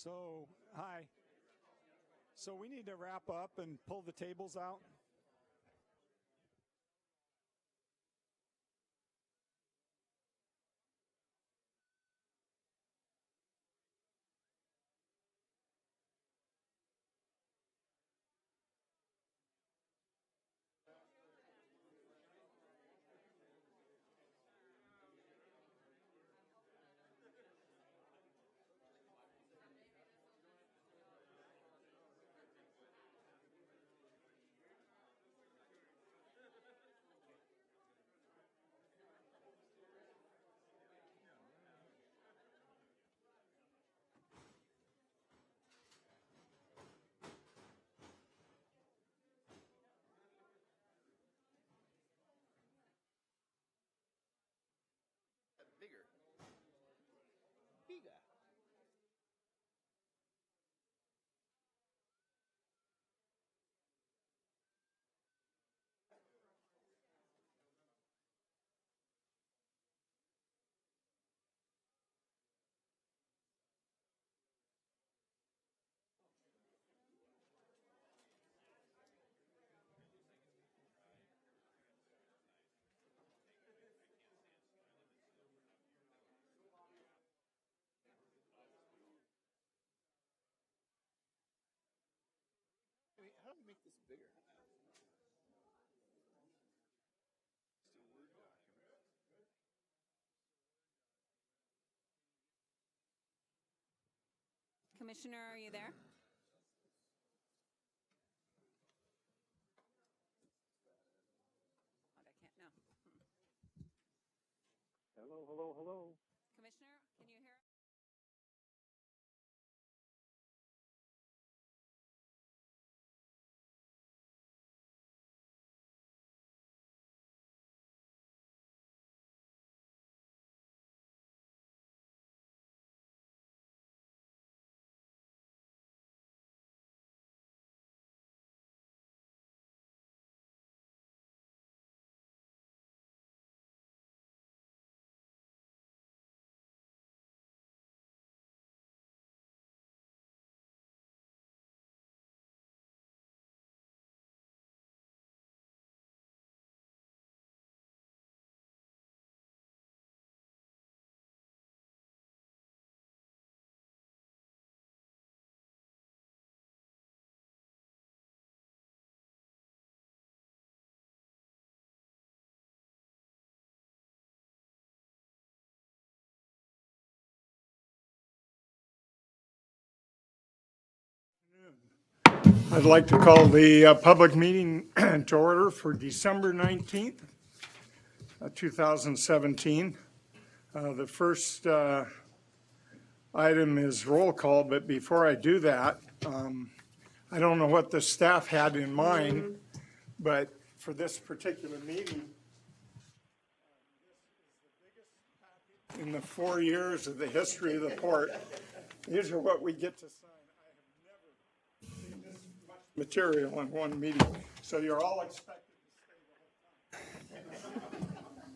Hi. So we need to wrap up and pull the tables out. Bigger. Bigger. Wait, how do we make this bigger? Commissioner, are you there? I can't know. Hello, hello, hello. Commissioner, can you hear us? I'd like to call the public meeting to order for December 19th, 2017. The first item is roll call, but before I do that, I don't know what the staff had in mind, but for this particular meeting, in the 4 years of the history of the port, these are what we get to sign. I have never seen this much material in one meeting, so you're all expected to stay the whole time.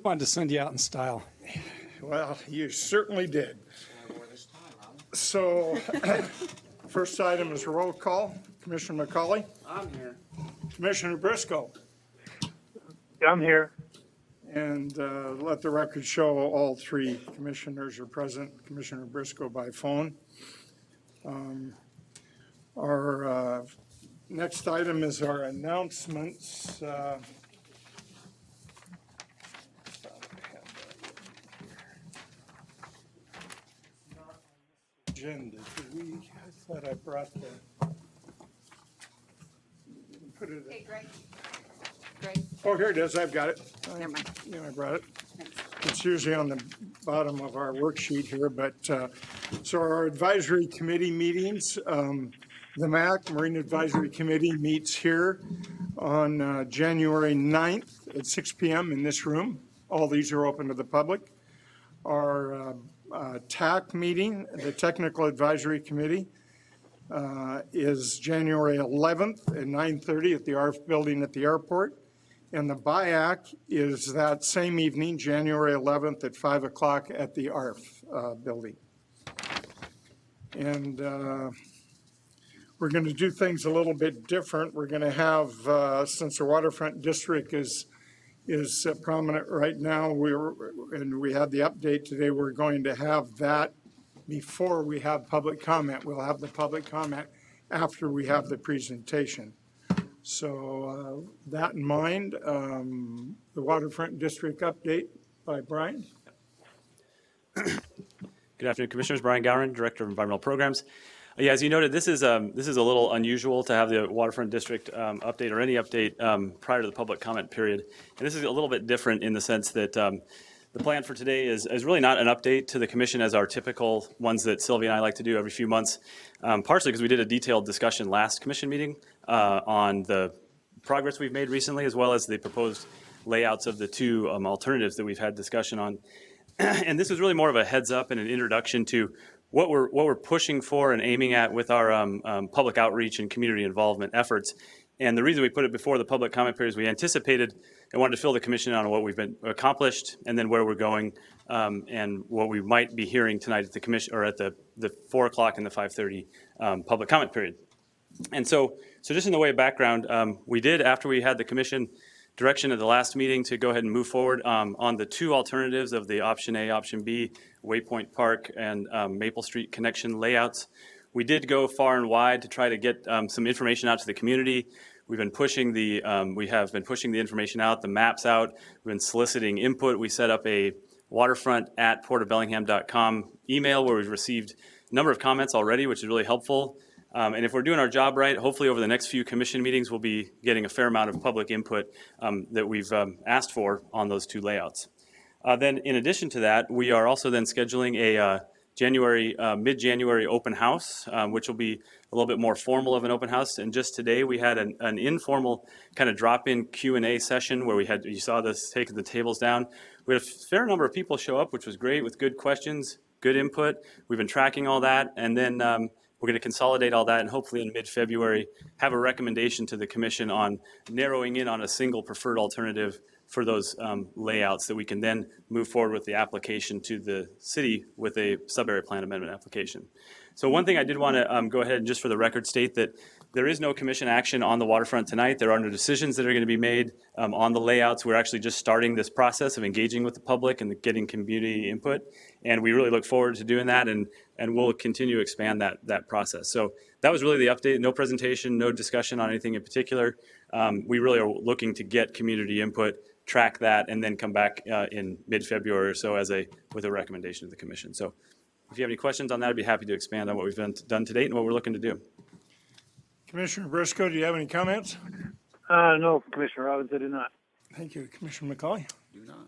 Wanted to send you out in style. Well, you certainly did. So, first item is roll call. Commissioner McCauley? I'm here. Commissioner Briscoe? I'm here. And let the record show all three commissioners are present. Commissioner Briscoe by phone. Our next item is our announcements. Agenda. I thought I brought the. Put it. Hey, Greg. Greg, Oh, here it is. I've got it. never mind. Yeah, I brought it. Thanks. It's usually on the bottom of our worksheet here, but, so our advisory committee meetings, the MAC, Marine Advisory Committee, meets here on January 9th at 6 p.m. in this room. All these are open to the public. Our TAC meeting, the Technical Advisory Committee, is January 11th at 9:30 at the ARF building at the airport. And the BIAC is that same evening, January 11th at 5 o'clock at the ARF building. And we're going to do things a little bit different. We're going to have, since the waterfront district is prominent right now, and we had the update today, we're going to have that before we have public comment. We'll have the public comment after we have the presentation. So that in mind, the waterfront district update by Brian. Good afternoon, Commissioners. Brian Gowron, Director of Environmental Programs. Yeah, as you noted, this is a little unusual to have the waterfront district update or any update prior to the public comment period. And this is a little bit different in the sense that the plan for today is really not an update to the commission as our typical ones that Sylvia and I like to do every few months, partially because we did a detailed discussion last commission meeting on the progress we've made recently, as well as the proposed layouts of the two alternatives that we've had discussion on. And this is really more of a heads up and an introduction to what we're pushing for and aiming at with our public outreach and community involvement efforts. And the reason we put it before the public comment period is we anticipated and wanted to fill the commission on what we've been accomplished and then where we're going and what we might be hearing tonight at the commission or at the 4 o'clock and the 5:30 public comment period. And so just in the way of background, we did, after we had the commission direction at the last meeting to go ahead and move forward on the two alternatives of the option A, option B, Waypoint Park and Maple Street connection layouts. We did go far and wide to try to get some information out to the community. We have been pushing the information out, the maps out. We've been soliciting input. We set up a waterfront@portofbellingham.com email where we've received a number of comments already, which is really helpful. And if we're doing our job right, hopefully over the next few commission meetings, we'll be getting a fair amount of public input that we've asked for on those two layouts. Then in addition to that, we are also then scheduling a mid-January open house, which will be a little bit more formal of an open house. And just today, we had an informal kind of drop-in Q&A session where you saw this taking the tables down. We had a fair number of people show up, which was great, with good questions, good input. We've been tracking all that, and then we're going to consolidate all that and hopefully in mid-February have a recommendation to the commission on narrowing in on a single preferred alternative for those layouts that we can then move forward with the application to the city with a sub-area plan amendment application. So one thing I did want to go ahead and just for the record state that there is no commission action on the waterfront tonight. There are no decisions that are going to be made on the layouts. We're actually just starting this process of engaging with the public and getting community input. And we really look forward to doing that, and we'll continue to expand that process. So that was really the update. No presentation, no discussion on anything in particular. We really are looking to get community input, track that, and then come back in mid-February or so with a recommendation to the commission. So if you have any questions on that, I'd be happy to expand on what we've done to date and what we're looking to do. Commissioner Briscoe, do you have any comments? No, Commissioner Robbins, I do not. Thank you. Commissioner McCauley? Do not.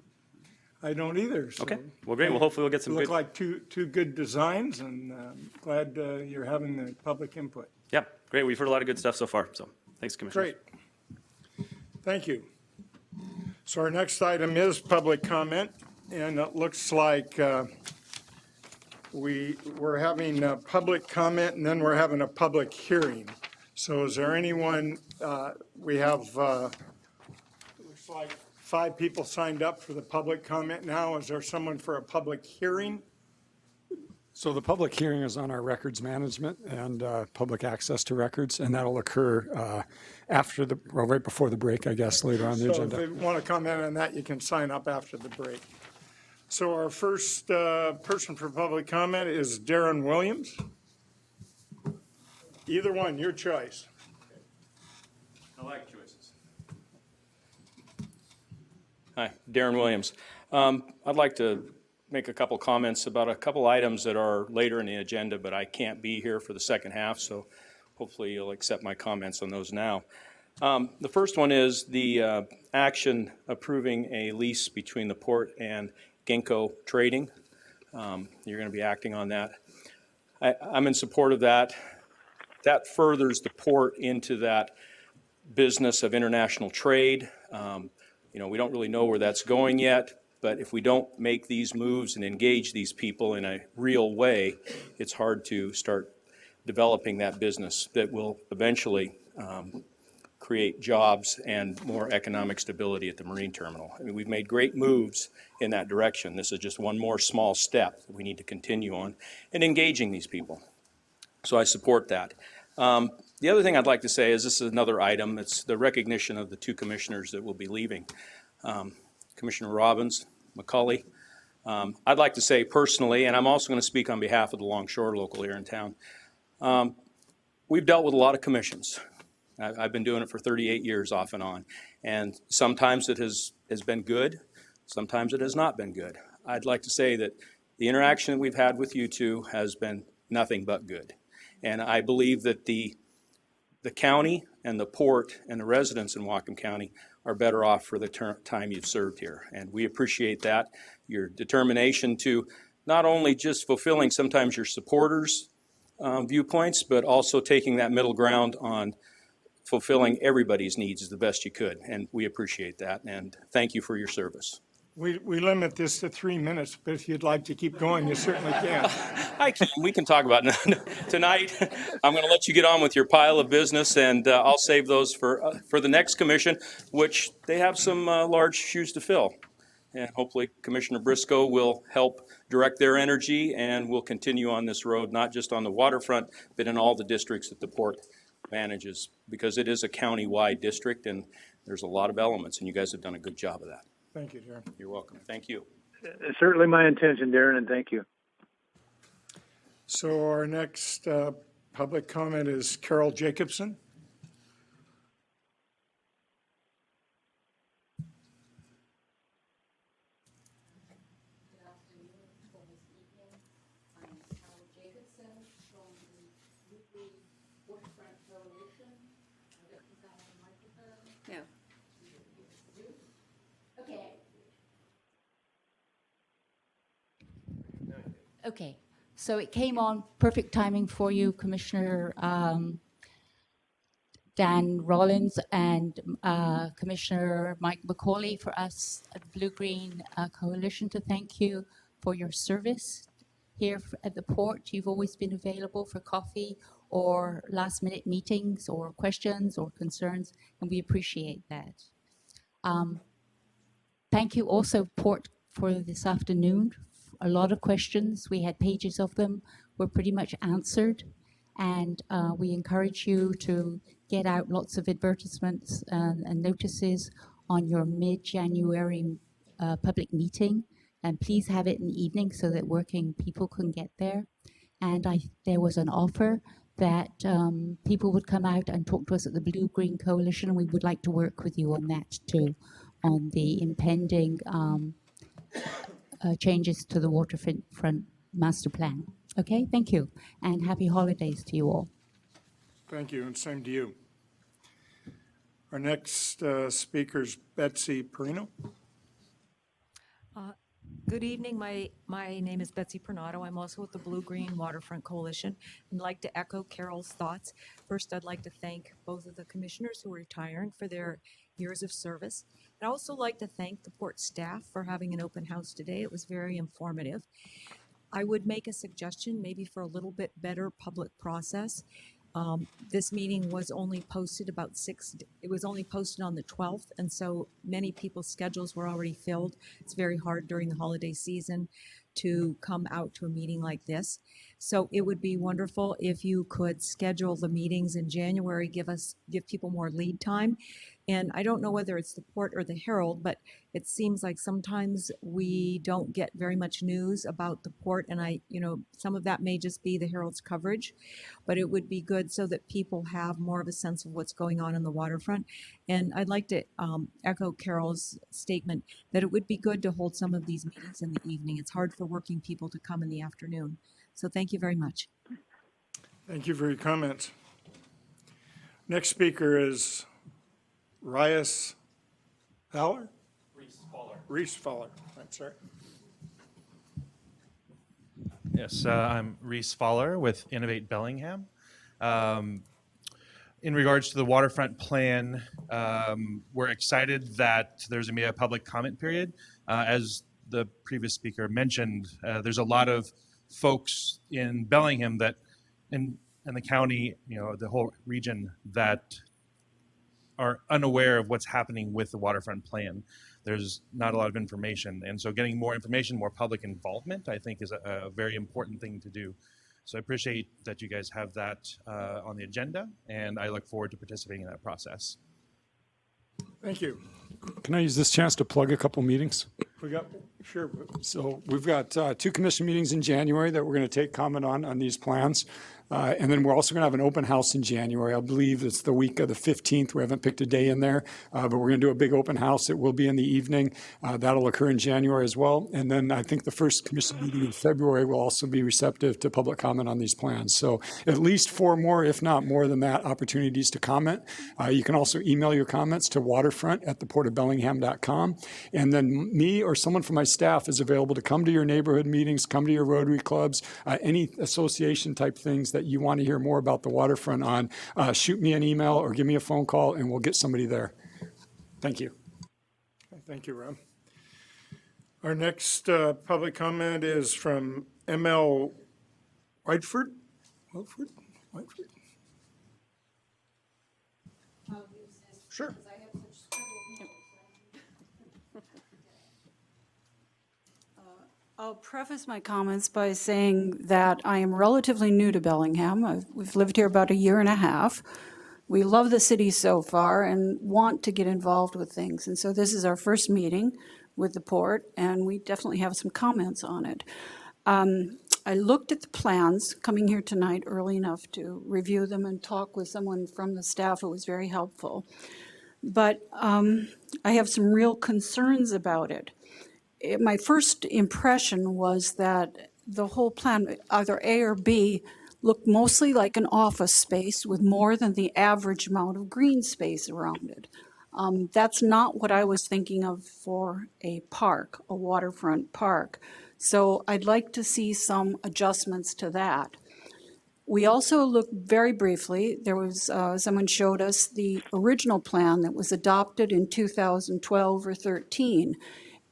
I don't either. So Okay. Well, great. Well, hopefully we'll get some look good. like two good designs, and glad you're having the public input. Yeah, great. We've heard a lot of good stuff so far. So thanks, Commissioner. Great. Thank you. So our next item is public comment, and it looks like we're having a public comment, and then we're having a public hearing. So is there anyone, we have, looks like 5 people signed up for the public comment now. Is there someone for a public hearing? So the public hearing is on our records management and public access to records, and that'll occur right before the break, I guess, later on the So if agenda. you want to comment on that, you can sign up after the break. So our first person for public comment is Darren Williams. Either one, your choice. I like choices. Hi, Darren Williams. I'd like to make a couple comments about a couple items that are later in the agenda, but I can't be here for the second half, so hopefully you'll accept my comments on those now. The first one is the action approving a lease between the port and Ginkgo Trading. You're going to be acting on that. I'm in support of that. That furthers the port into that business of international trade. We don't really know where that's going yet, but if we don't make these moves and engage these people in a real way, it's hard to start developing that business that will eventually create jobs and more economic stability at the marine terminal. I mean, we've made great moves in that direction. This is just one more small step that we need to continue on in engaging these people. So I support that. The other thing I'd like to say is this is another item. It's the recognition of the two commissioners that will be leaving. Commissioner Robbins, McCully. I'd like to say personally, and I'm also going to speak on behalf of the Longshore local here in town, we've dealt with a lot of commissions. I've been doing it for 38 years off and on, and sometimes it has been good, sometimes it has not been good. I'd like to say that the interaction that we've had with you two has been nothing but good. And I believe that the county and the port and the residents in Whatcom County are better off for the time you've served here. And we appreciate that, your determination to not only just fulfilling sometimes your supporters' viewpoints, but also taking that middle ground on fulfilling everybody's needs as the best you could. And we appreciate that. And thank you for your service. We limit this to 3 minutes, but if you'd like to keep going, you certainly can. We can talk about it tonight. I'm going to let you get on with your pile of business, and I'll save those for the next commission, which they have some large shoes to fill. And hopefully Commissioner Briscoe will help direct their energy, and we'll continue on this road, not just on the waterfront, but in all the districts that the port manages, because it is a county-wide district, and there's a lot of elements, and you guys have done a good job of that. Thank you, Darren. You're welcome. Thank you. It's certainly my intention, Darren, and thank you. So our next public comment is Carol Jacobson. Good afternoon or this evening. I'm Carol Jacobson from the Blue Waterfront Coalition. I don't think I have a microphone. No. Okay. Okay, so it came on perfect timing for you, Commissioner Dan Rollins and Commissioner Mike McCauley, for us at the Blue Green Coalition to thank you for your service here at the port. You've always been available for coffee or last minute meetings or questions or concerns, and we appreciate that. Thank you also, Port, for this afternoon. A lot of questions, we had pages of them, were pretty much answered. And we encourage you to get out lots of advertisements and notices on your mid-January public meeting. And please have it in the evening so that working people can get there. And there was an offer that people would come out and talk to us at the Blue Green Coalition, and we would like to work with you on that too, on the impending changes to the waterfront master plan. Okay, thank you, and happy holidays to you all. Thank you, and same to you. Our next speaker is Betsy Perino. Good evening. My name is Betsy Pernato. I'm also with the Blue Green Waterfront Coalition. I'd like to echo Carol's thoughts. First, I'd like to thank both of the commissioners who are retiring for their years of service. I'd also like to thank the port staff for having an open house today. It was very informative. I would make a suggestion maybe for a little bit better public process. This meeting was only posted it was only posted on the 12th, and so many people's schedules were already filled. It's very hard during the holiday season to come out to a meeting like this. So it would be wonderful if you could schedule the meetings in January, give people more lead time. And I don't know whether it's the Port or the Herald, but it seems like sometimes we don't get very much news about the Port, and some of that may just be the Herald's coverage, but it would be good so that people have more of a sense of what's going on in the waterfront. And I'd like to echo Carol's statement that it would be good to hold some of these meetings in the evening. It's hard for working people to come in the afternoon. So thank you very much. Thank you for your comments. Next speaker is Reese Fowler? Reese Fowler. I'm sorry. Yes, I'm Reese Fowler with Innovate Bellingham. In regards to the waterfront plan, we're excited that there's going to be a public comment period. As the previous speaker mentioned, there's a lot of folks in Bellingham that, in the county, the whole region, that are unaware of what's happening with the waterfront plan. There's not a lot of information. And so getting more information, more public involvement, I think is a very important thing to do. So I appreciate that you guys have that on the agenda, and I look forward to participating in that process. Thank you. Can I use this chance to plug a couple meetings? We got, sure. So we've got 2 commission meetings in January that we're going to take comment on these plans. And then we're also going to have an open house in January. I believe it's the week of the 15th. We haven't picked a day in there, but we're going to do a big open house. It will be in the evening. That'll occur in January as well. And then I think the first commission meeting in February will also be receptive to public comment on these plans. So at least 4 more, if not more than that, opportunities to comment. You can also email your comments to waterfront@theportofbellingham.com. And then me or someone from my staff is available to come to your neighborhood meetings, come to your Rotary clubs, any association type things that you want to hear more about the waterfront on. Shoot me an email or give me a phone call and we'll get somebody there. Thank you. Thank you, Rob. Our next public comment is from ML Whiteford. Sure. I'll preface my comments by saying that I am relatively new to Bellingham. We've lived here about a year and a half. We love the city so far and want to get involved with things. And so this is our first meeting with the port, and we definitely have some comments on it. I looked at the plans coming here tonight early enough to review them and talk with someone from the staff who was very helpful. But I have some real concerns about it. My first impression was that the whole plan, either A or B, looked mostly like an office space with more than the average amount of green space around it. That's not what I was thinking of for a park, a waterfront park. So I'd like to see some adjustments to that. We also looked very briefly, there was, someone showed us the original plan that was adopted in 2012 or 13.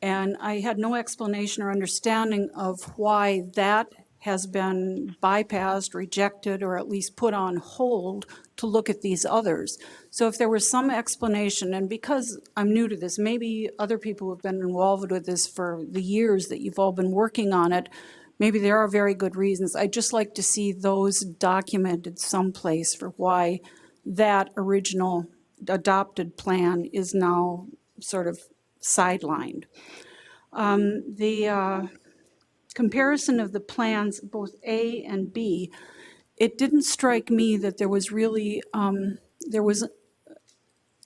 And I had no explanation or understanding of why that has been bypassed, rejected, or at least put on hold to look at these others. So if there was some explanation, and because I'm new to this, maybe other people who have been involved with this for the years that you've all been working on it, maybe there are very good reasons. I'd just like to see those documented someplace for why that original adopted plan is now sort of sidelined. The comparison of the plans, both A and B, it didn't strike me that there was really, there was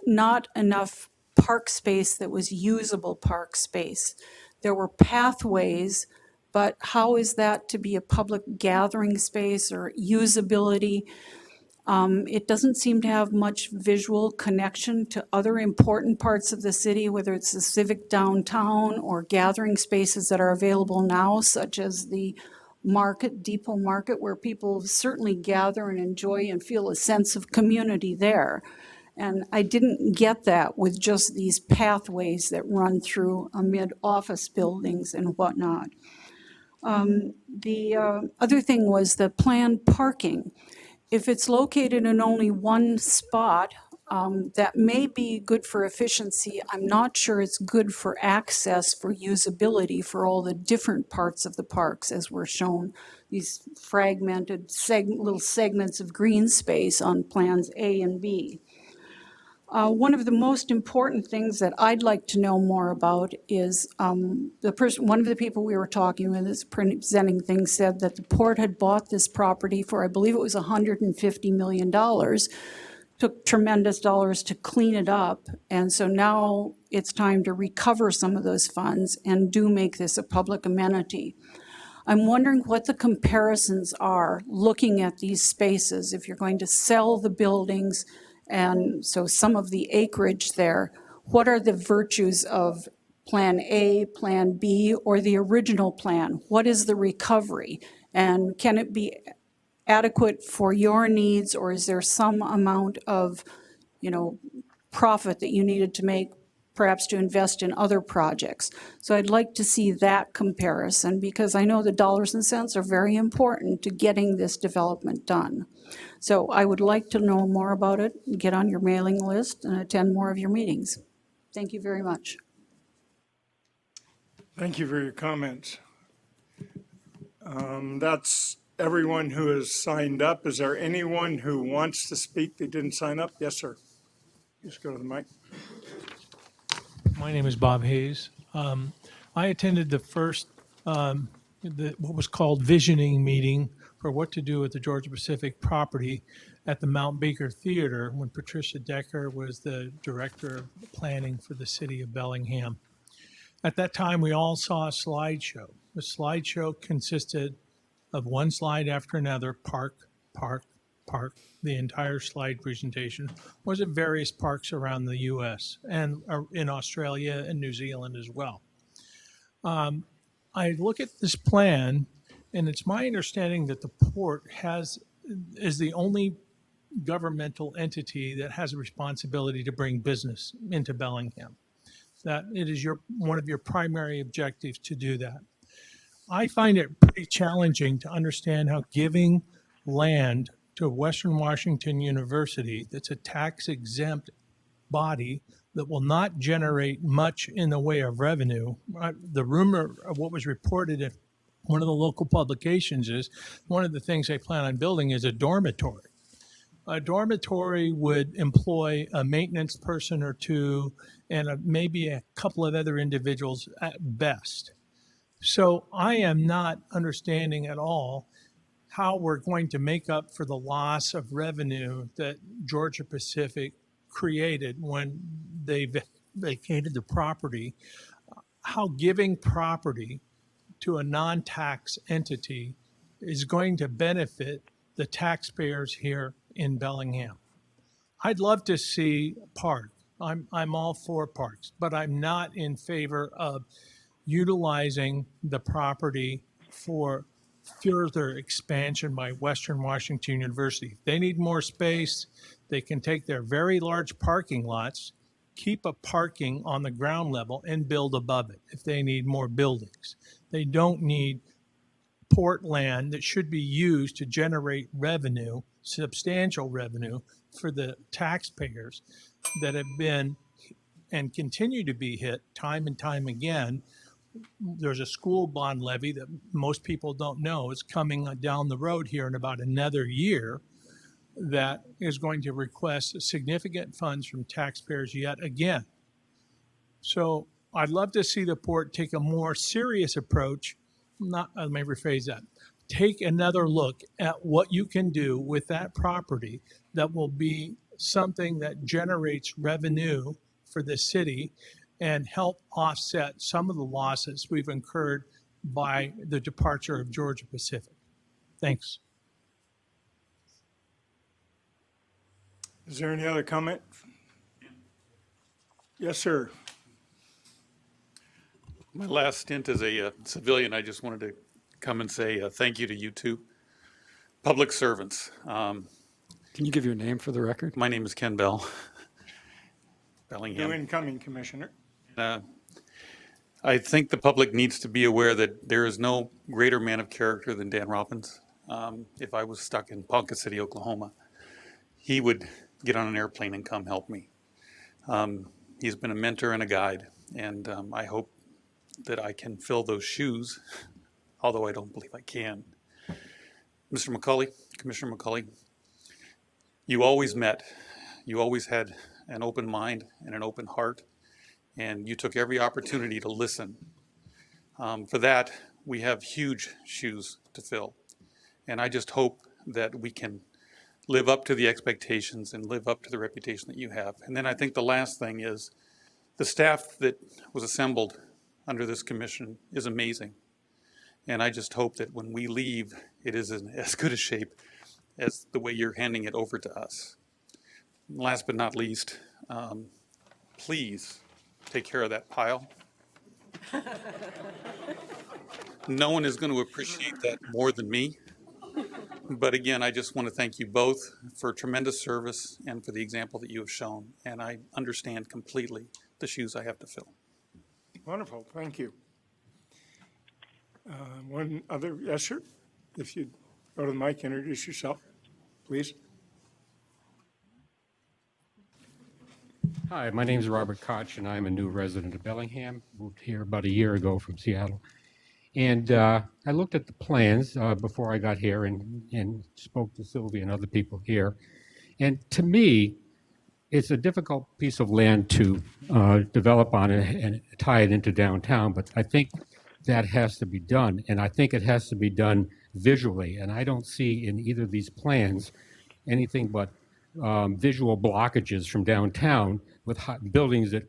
not enough park space that was usable park space. There were pathways, but how is that to be a public gathering space or usability? It doesn't seem to have much visual connection to other important parts of the city, whether it's the civic downtown or gathering spaces that are available now, such as the market, Depot Market, where people certainly gather and enjoy and feel a sense of community there. And I didn't get that with just these pathways that run through amid office buildings and whatnot. The other thing was the planned parking. If it's located in only one spot, that may be good for efficiency. I'm not sure it's good for access, for usability for all the different parts of the parks as were shown, these fragmented little segments of green space on plans A and B. One of the most important things that I'd like to know more about is one of the people we were talking with is presenting things said that the port had bought this property for, I believe it was $150 million. Took tremendous dollars to clean it up. And so now it's time to recover some of those funds and do make this a public amenity. I'm wondering what the comparisons are looking at these spaces. If you're going to sell the buildings, and so some of the acreage there, what are the virtues of Plan A, Plan B, or the original plan? What is the recovery? And can it be adequate for your needs, or is there some amount of, profit that you needed to make, perhaps to invest in other projects? So I'd like to see that comparison, because I know the dollars and cents are very important to getting this development done. So I would like to know more about it, get on your mailing list, and attend more of your meetings. Thank you very much. Thank you for your comments. That's everyone who has signed up. Is there anyone who wants to speak that didn't sign up? Yes, sir. Just go to the mic. My name is Bob Hayes. I attended the first, what was called visioning meeting for what to do with the Georgia Pacific property at the Mount Baker Theater when Patricia Decker was the director of planning for the city of Bellingham. At that time, we all saw a slideshow. The slideshow consisted of one slide after another, park, park, park. The entire slide presentation was at various parks around the U.S. and in Australia and New Zealand as well. I look at this plan, and it's my understanding that the port is the only governmental entity that has a responsibility to bring business into Bellingham. That it is one of your primary objectives to do that. I find it pretty challenging to understand how giving land to Western Washington University, that's a tax-exempt body that will not generate much in the way of revenue. The rumor of what was reported in one of the local publications is one of the things they plan on building is a dormitory. A dormitory would employ a maintenance person or two and maybe a couple of other individuals at best. So I am not understanding at all how we're going to make up for the loss of revenue that Georgia Pacific created when they vacated the property, how giving property to a non-tax entity is going to benefit the taxpayers here in Bellingham. I'd love to see a park. I'm all for parks, but I'm not in favor of utilizing the property for further expansion by Western Washington University. If they need more space, they can take their very large parking lots, keep a parking on the ground level, and build above it if they need more buildings. They don't need port land that should be used to generate revenue, substantial revenue, for the taxpayers that have been and continue to be hit time and time again. There's a school bond levy that most people don't know is coming down the road here in about another year that is going to request significant funds from taxpayers yet again. So I'd love to see the port take a more serious approach. Let me rephrase that. Take another look at what you can do with that property that will be something that generates revenue for the city and help offset some of the losses we've incurred by the departure of Georgia Pacific. Thanks. Is there any other comment? Yes, sir. My last stint as a civilian, I just wanted to come and say thank you to you two public servants. Can you give your name for the record? My name is Ken Bell, New Bellingham. incoming commissioner. I think the public needs to be aware that there is no greater man of character than Dan Robbins. If I was stuck in Ponca City, Oklahoma, he would get on an airplane and come help me. He's been a mentor and a guide, and I hope that I can fill those shoes, although I don't believe I can. Mr. McCulley, Commissioner McCulley, you always had an open mind and an open heart, and you took every opportunity to listen. For that, we have huge shoes to fill, and I just hope that we can live up to the expectations and live up to the reputation that you have. And then I think the last thing is the staff that was assembled under this commission is amazing. And I just hope that when we leave, it is in as good a shape as the way you're handing it over to us. Last but not least, please take care of that pile. No one is going to appreciate that more than me. But again, I just want to thank you both for tremendous service and for the example that you have shown. And I understand completely the shoes I have to fill. Wonderful, thank you. One other, yes, sir? If you'd go to the mic, introduce yourself, please. Hi, my name is Robert Koch, and I'm a new resident of Bellingham. Moved here about a year ago from Seattle. And I looked at the plans before I got here and spoke to Sylvia and other people here. And to me, it's a difficult piece of land to develop on and tie it into downtown, but I think that has to be done. And I think it has to be done visually. And I don't see in either of these plans anything but visual blockages from downtown with buildings that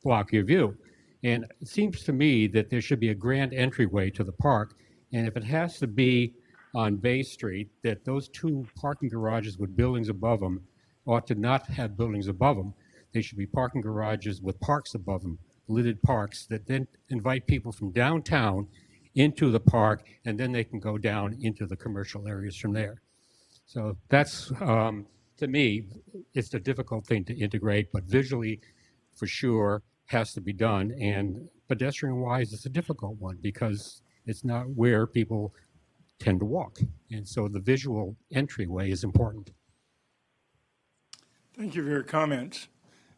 block your view. And it seems to me that there should be a grand entryway to the park. And if it has to be on Bay Street, that those two parking garages with buildings above them ought to not have buildings above them. They should be parking garages with parks above them, lidded parks that then invite people from downtown into the park, and then they can go down into the commercial areas from there. So that's, to me, it's a difficult thing to integrate, but visually, for sure, has to be done. And pedestrian-wise, it's a difficult one because it's not where people tend to walk. And so the visual entryway is important. Thank you for your comments.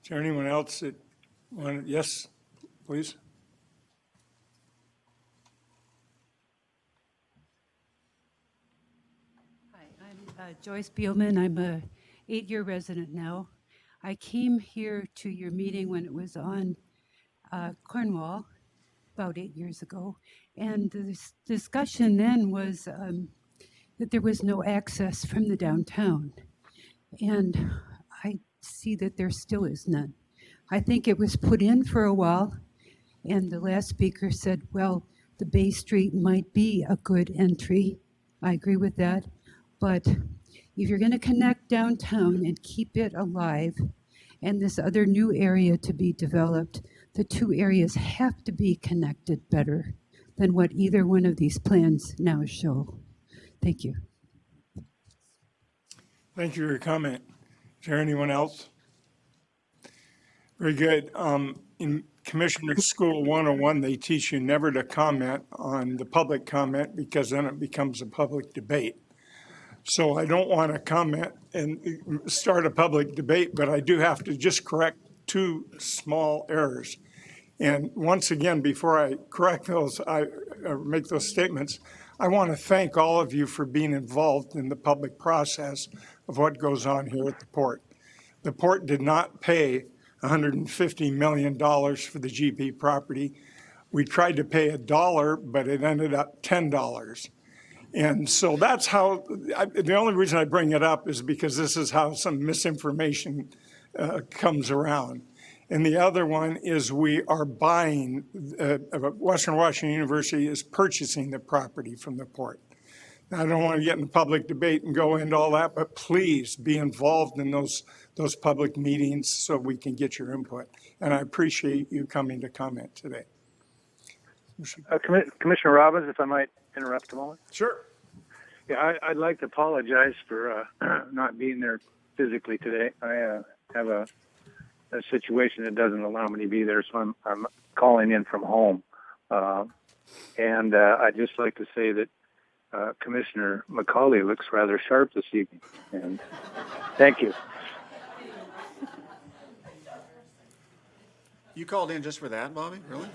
Is there anyone else that wanted, yes, please? Hi, I'm Joyce Beelman. I'm a 8-year resident now. I came here to your meeting when it was on Cornwall about 8 years ago, and the discussion then was that there was no access from the downtown, and I see that there still is none. I think it was put in for a while, and the last speaker said, well, the Bay Street might be a good entry. I agree with that. But if you're going to connect downtown and keep it alive, and this other new area to be developed, the two areas have to be connected better than what either one of these plans now show. Thank you. Thank you for your comment. Is there anyone else? Very good. In Commissioner School 101, they teach you never to comment on the public comment because then it becomes a public debate. So I don't want to comment and start a public debate, but I do have to just correct two small errors. And once again, before I correct those, I make those statements, I want to thank all of you for being involved in the public process of what goes on here at the port. The port did not pay $150 million for the GP property. We tried to pay $1, but it ended up $10. And so that's how, the only reason I bring it up is because this is how some misinformation comes around. And the other one is we are buying, Western Washington University is purchasing the property from the port. Now, I don't want to get in the public debate and go into all that, but please be involved in those public meetings so we can get your input. And I appreciate you coming to comment today. Commissioner Robbins, if I might interrupt a moment. Sure. Yeah, I'd like to apologize for not being there physically today. I have a situation that doesn't allow me to be there, so I'm calling in from home. And I'd just like to say that Commissioner McCauley looks rather sharp this evening. And thank you. You called in just for that, Bobby? Really?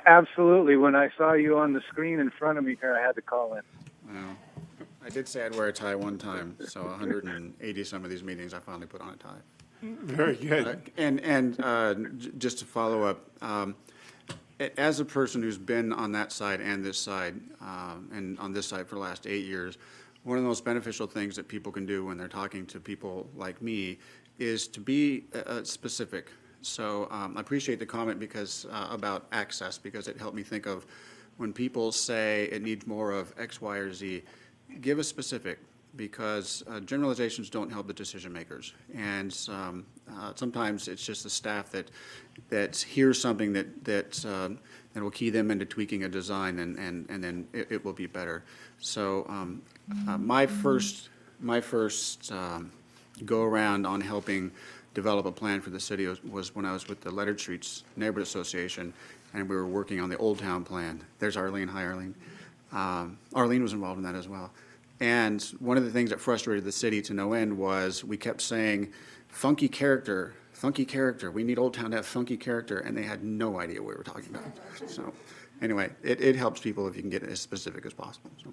Absolutely. When I saw you on the screen in front of me here, I had to call in. Well, I did say I'd wear a tie one time, so 180 some of these meetings I finally put on a tie. Very good. Just to follow up, as a person who's been on that side and this side, and on this side for the last 8 years, one of the most beneficial things that people can do when they're talking to people like me is to be specific. So I appreciate the comment because about access, because it helped me think of when people say it needs more of X, Y, or Z, give a specific, because generalizations don't help the decision makers. And sometimes it's just the staff that hears something that will key them into tweaking a design, and then it will be better. So my first go around on helping develop a plan for the city was when I was with the Leonard Streets Neighborhood Association, and we were working on the Old Town Plan. There's Arlene. Hi, Arlene. Arlene was involved in that as well. And one of the things that frustrated the city to no end was we kept saying, funky character, we need Old Town to have funky character, and they had no idea what we were talking about. So anyway, it helps people if you can get it as specific as possible, so.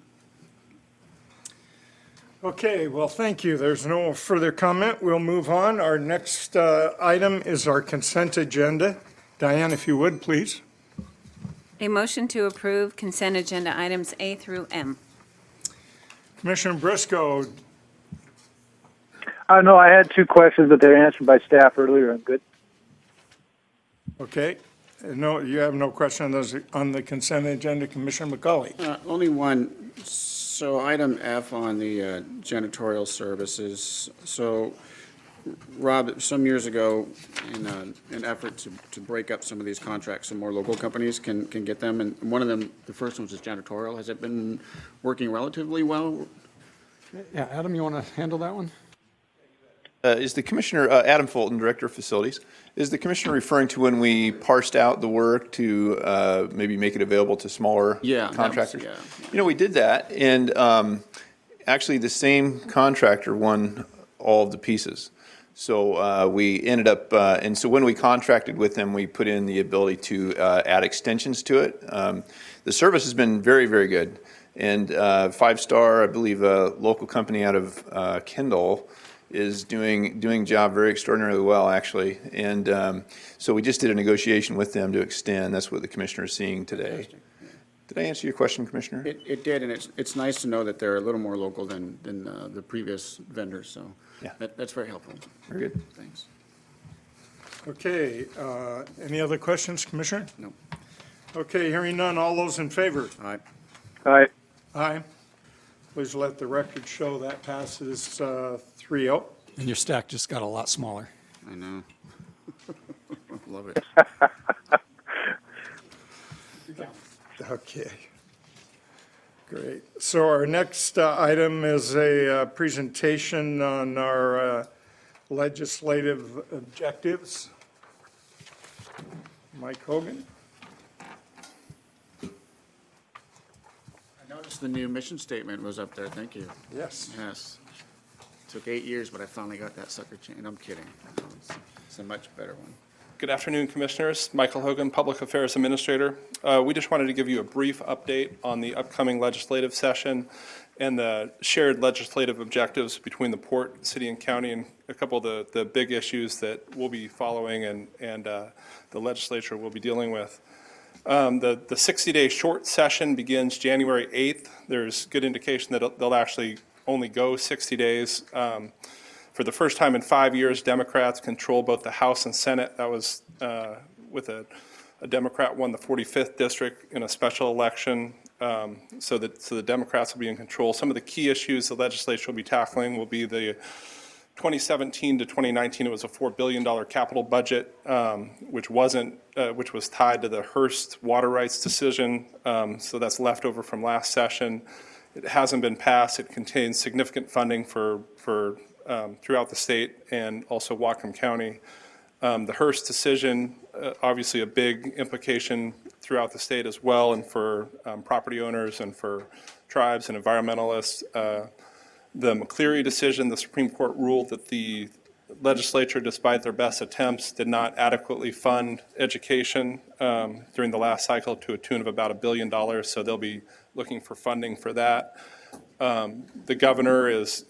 Okay, well, thank you. There's no further comment. We'll move on. Our next item is our consent agenda. Diane, if you would, please. A motion to approve consent agenda items A through M. Commissioner Briscoe, No, I had two questions, but they're answered by staff earlier. I'm good. okay. No, you have no question on those, on the consent agenda, Commissioner McCauley? Only one. So item F on the janitorial services. So, Rob, some years ago, in an effort to break up some of these contracts, so more local companies can get them, and one of them, the first one was janitorial. Has it been working relatively well? Yeah, Adam, you want to handle that one? Is the commissioner, Adam Fulton, Director of Facilities, is the commissioner referring to when we parsed out the work to maybe make it available to smaller contractors? Yeah. You know, we did that, and actually the same contractor won all of the pieces. So we ended up, and so when we contracted with them, we put in the ability to add extensions to it. The service has been very, very good. And 5-star, I believe, a local company out of Kendall is doing job very extraordinarily well, actually. And so we just did a negotiation with them to extend. That's what the commissioner is seeing today. Did I answer your question, Commissioner? It did, and it's nice to know that they're a little more local than the previous vendors, so yeah, that's very helpful. Very good. Thanks. Okay, any other questions, Commissioner? No. Okay, hearing none, all those in favor? Aye. Aye. Aye. Please let the record show that passes 3-0. And your stack just got a lot smaller. I know. Love it. Okay. Great. So our next item is a presentation on our legislative objectives. Mike Hogan. I noticed the new mission statement was up there. Thank you. Yes. Yes. Took 8 years, but I finally got that sucker changed. I'm kidding. It's a much better one. Good afternoon, Commissioners. Michael Hogan, Public Affairs Administrator. We just wanted to give you a brief update on the upcoming legislative session and the shared legislative objectives between the Port, City, and County, and a couple of the big issues that we'll be following and the legislature will be dealing with. The 60-day short session begins January 8th. There's good indication that they'll actually only go 60 days. For the first time in 5 years, Democrats control both the House and Senate. That was with a Democrat won the 45th district in a special election, so the Democrats will be in control. Some of the key issues the legislature will be tackling will be the 2017 to 2019. It was a $4 billion capital budget, which was tied to the Hearst water rights decision. So that's left over from last session. It hasn't been passed. It contains significant funding for throughout the state and also Whatcom County. The Hearst decision, obviously a big implication throughout the state as well, and for property owners and for tribes and environmentalists. The McCleary decision, the Supreme Court ruled that the legislature, despite their best attempts, did not adequately fund education during the last cycle to a tune of about $1 billion, so they'll be looking for funding for that. The governor is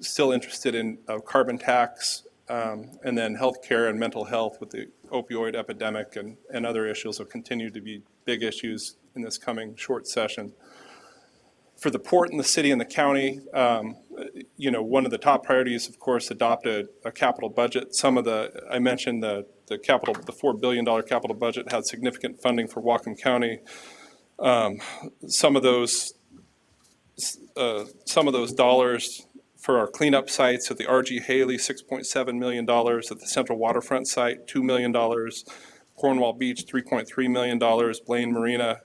still interested in a carbon tax, and then healthcare and mental health with the opioid epidemic and other issues will continue to be big issues in this coming short session. For the port and the city and the county, one of the top priorities, of course, adopt a capital budget. I mentioned the $4 billion capital budget had significant funding for Whatcom County. Some of those dollars for our cleanup sites at the R.G. Haley, $6.7 million, at the Central Waterfront site, $2 million, Cornwall Beach, $3.3 million, Blaine Marina,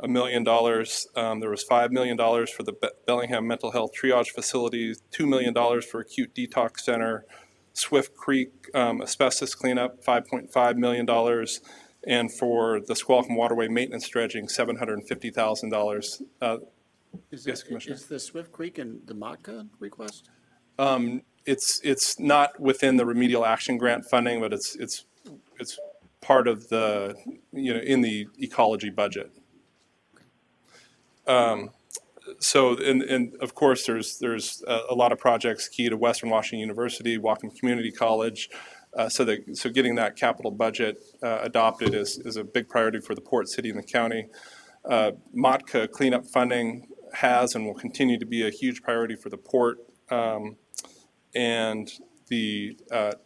$1 million. There was $5 million for the Bellingham Mental Health Triage Facility, $2 million for Acute Detox Center, Swift Creek asbestos cleanup, $5.5 million, and for the Squalicum Waterway Maintenance Dredging, $750,000. Yes, Commissioner. Is the Swift Creek and the MOTCA request? It's not within the remedial action grant funding, but it's part of the, in the ecology budget. So, and of course, there's a lot of projects key to Western Washington University, Whatcom Community College. So getting that capital budget adopted is a big priority for the port, city, and the county. MOTCA cleanup funding has and will continue to be a huge priority for the port. And the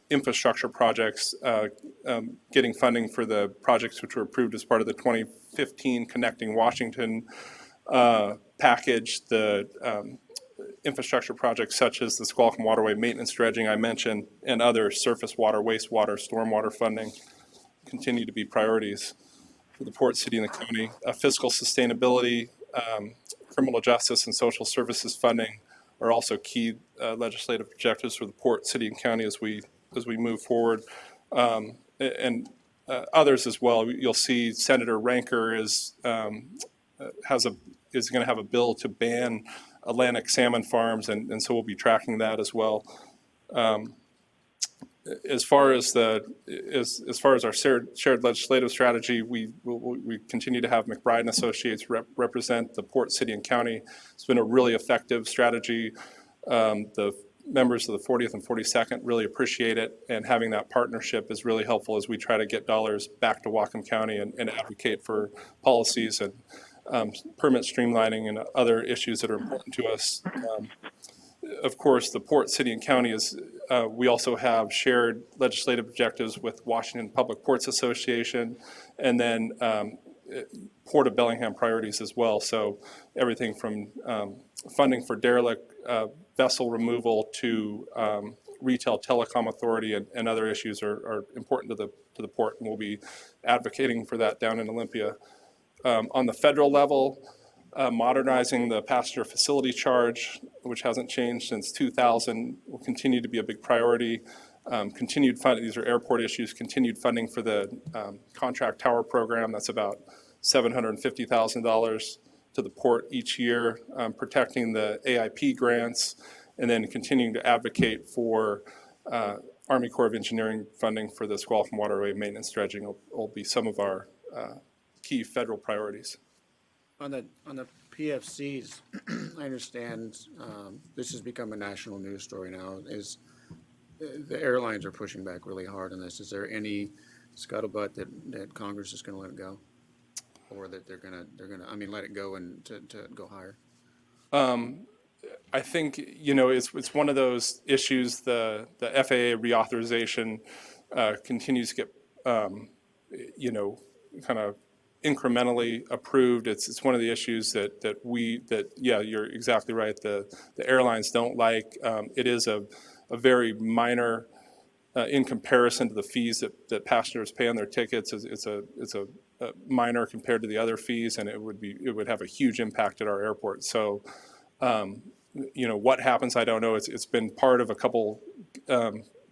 infrastructure projects, getting funding for the projects which were approved as part of the 2015 Connecting Washington package, the infrastructure projects such as the Squalicum Waterway maintenance dredging I mentioned, and other surface water, wastewater, stormwater funding continue to be priorities for the port, city, and the county. Fiscal sustainability, criminal justice, and social services funding are also key legislative objectives for the port, city, and county as we move forward, and others as well. You'll see Senator Ranker is going to have a bill to ban Atlantic salmon farms, and so we'll be tracking that as well. As far as our shared legislative strategy, we continue to have McBride and Associates represent the port, city, and county. It's been a really effective strategy. The members of the 40th and 42nd really appreciate it, and having that partnership is really helpful as we try to get dollars back to Whatcom County and advocate for policies and permit streamlining and other issues that are important to us. Of course, the port, city, and county is, we also have shared legislative objectives with Washington Public Ports Association, and then Port of Bellingham priorities as well. So everything from funding for derelict vessel removal to retail telecom authority and other issues are important to the port, and we'll be advocating for that down in Olympia. On the federal level, modernizing the passenger facility charge, which hasn't changed since 2000, will continue to be a big priority. Continued funding, these are airport issues, continued funding for the contract tower program, that's about $750,000 to the port each year, protecting the AIP grants, and then continuing to advocate for Army Corps of Engineering funding for the Squalicum Waterway maintenance dredging will be some of our key federal priorities. On the PFCs, I understand this has become a national news story now. Is the airlines are pushing back really hard on this? Is there any scuttlebutt that Congress is going to let it go, or that they're gonna let it go and to go higher? I think it's one of those issues. The FAA reauthorization continues to get kind of incrementally approved. It's one of the issues that you're exactly right. The airlines don't like. It is a very minor in comparison to the fees that passengers pay on their tickets. It's a minor compared to the other fees, and it would have a huge impact at our airport. So what happens, I don't know. It's been part of a couple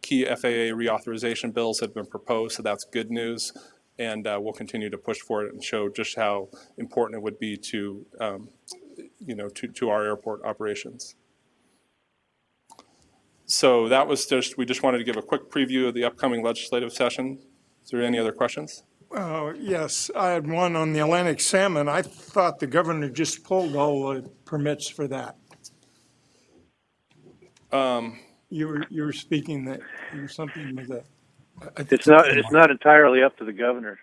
key FAA reauthorization bills that have been proposed, so that's good news. And we'll continue to push for it and show just how important it would be to our airport operations. So that was we just wanted to give a quick preview of the upcoming legislative session. Is there any other questions? Yes, I had one on the Atlantic salmon. I thought the governor just pulled all the permits for that. You were speaking that there was something with that. It's not entirely up to the governor.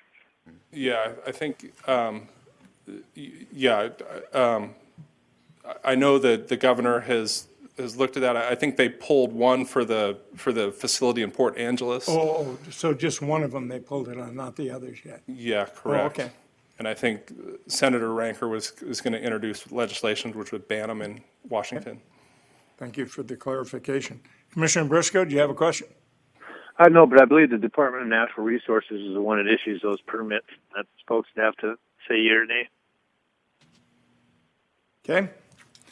Yeah, I think. I know that the governor has looked at that. I think they pulled one for the facility in Port Angeles. Oh, so just one of them they pulled it on, not the others yet. Yeah, correct. Oh, okay. And I think Senator Ranker was going to introduce legislation which would ban them in Washington. Thank you for the clarification. Commissioner Briscoe, do you have a question? No, but I believe the Department of Natural Resources is the one that issues those permits. That's folks have to say yea or nay. Okay.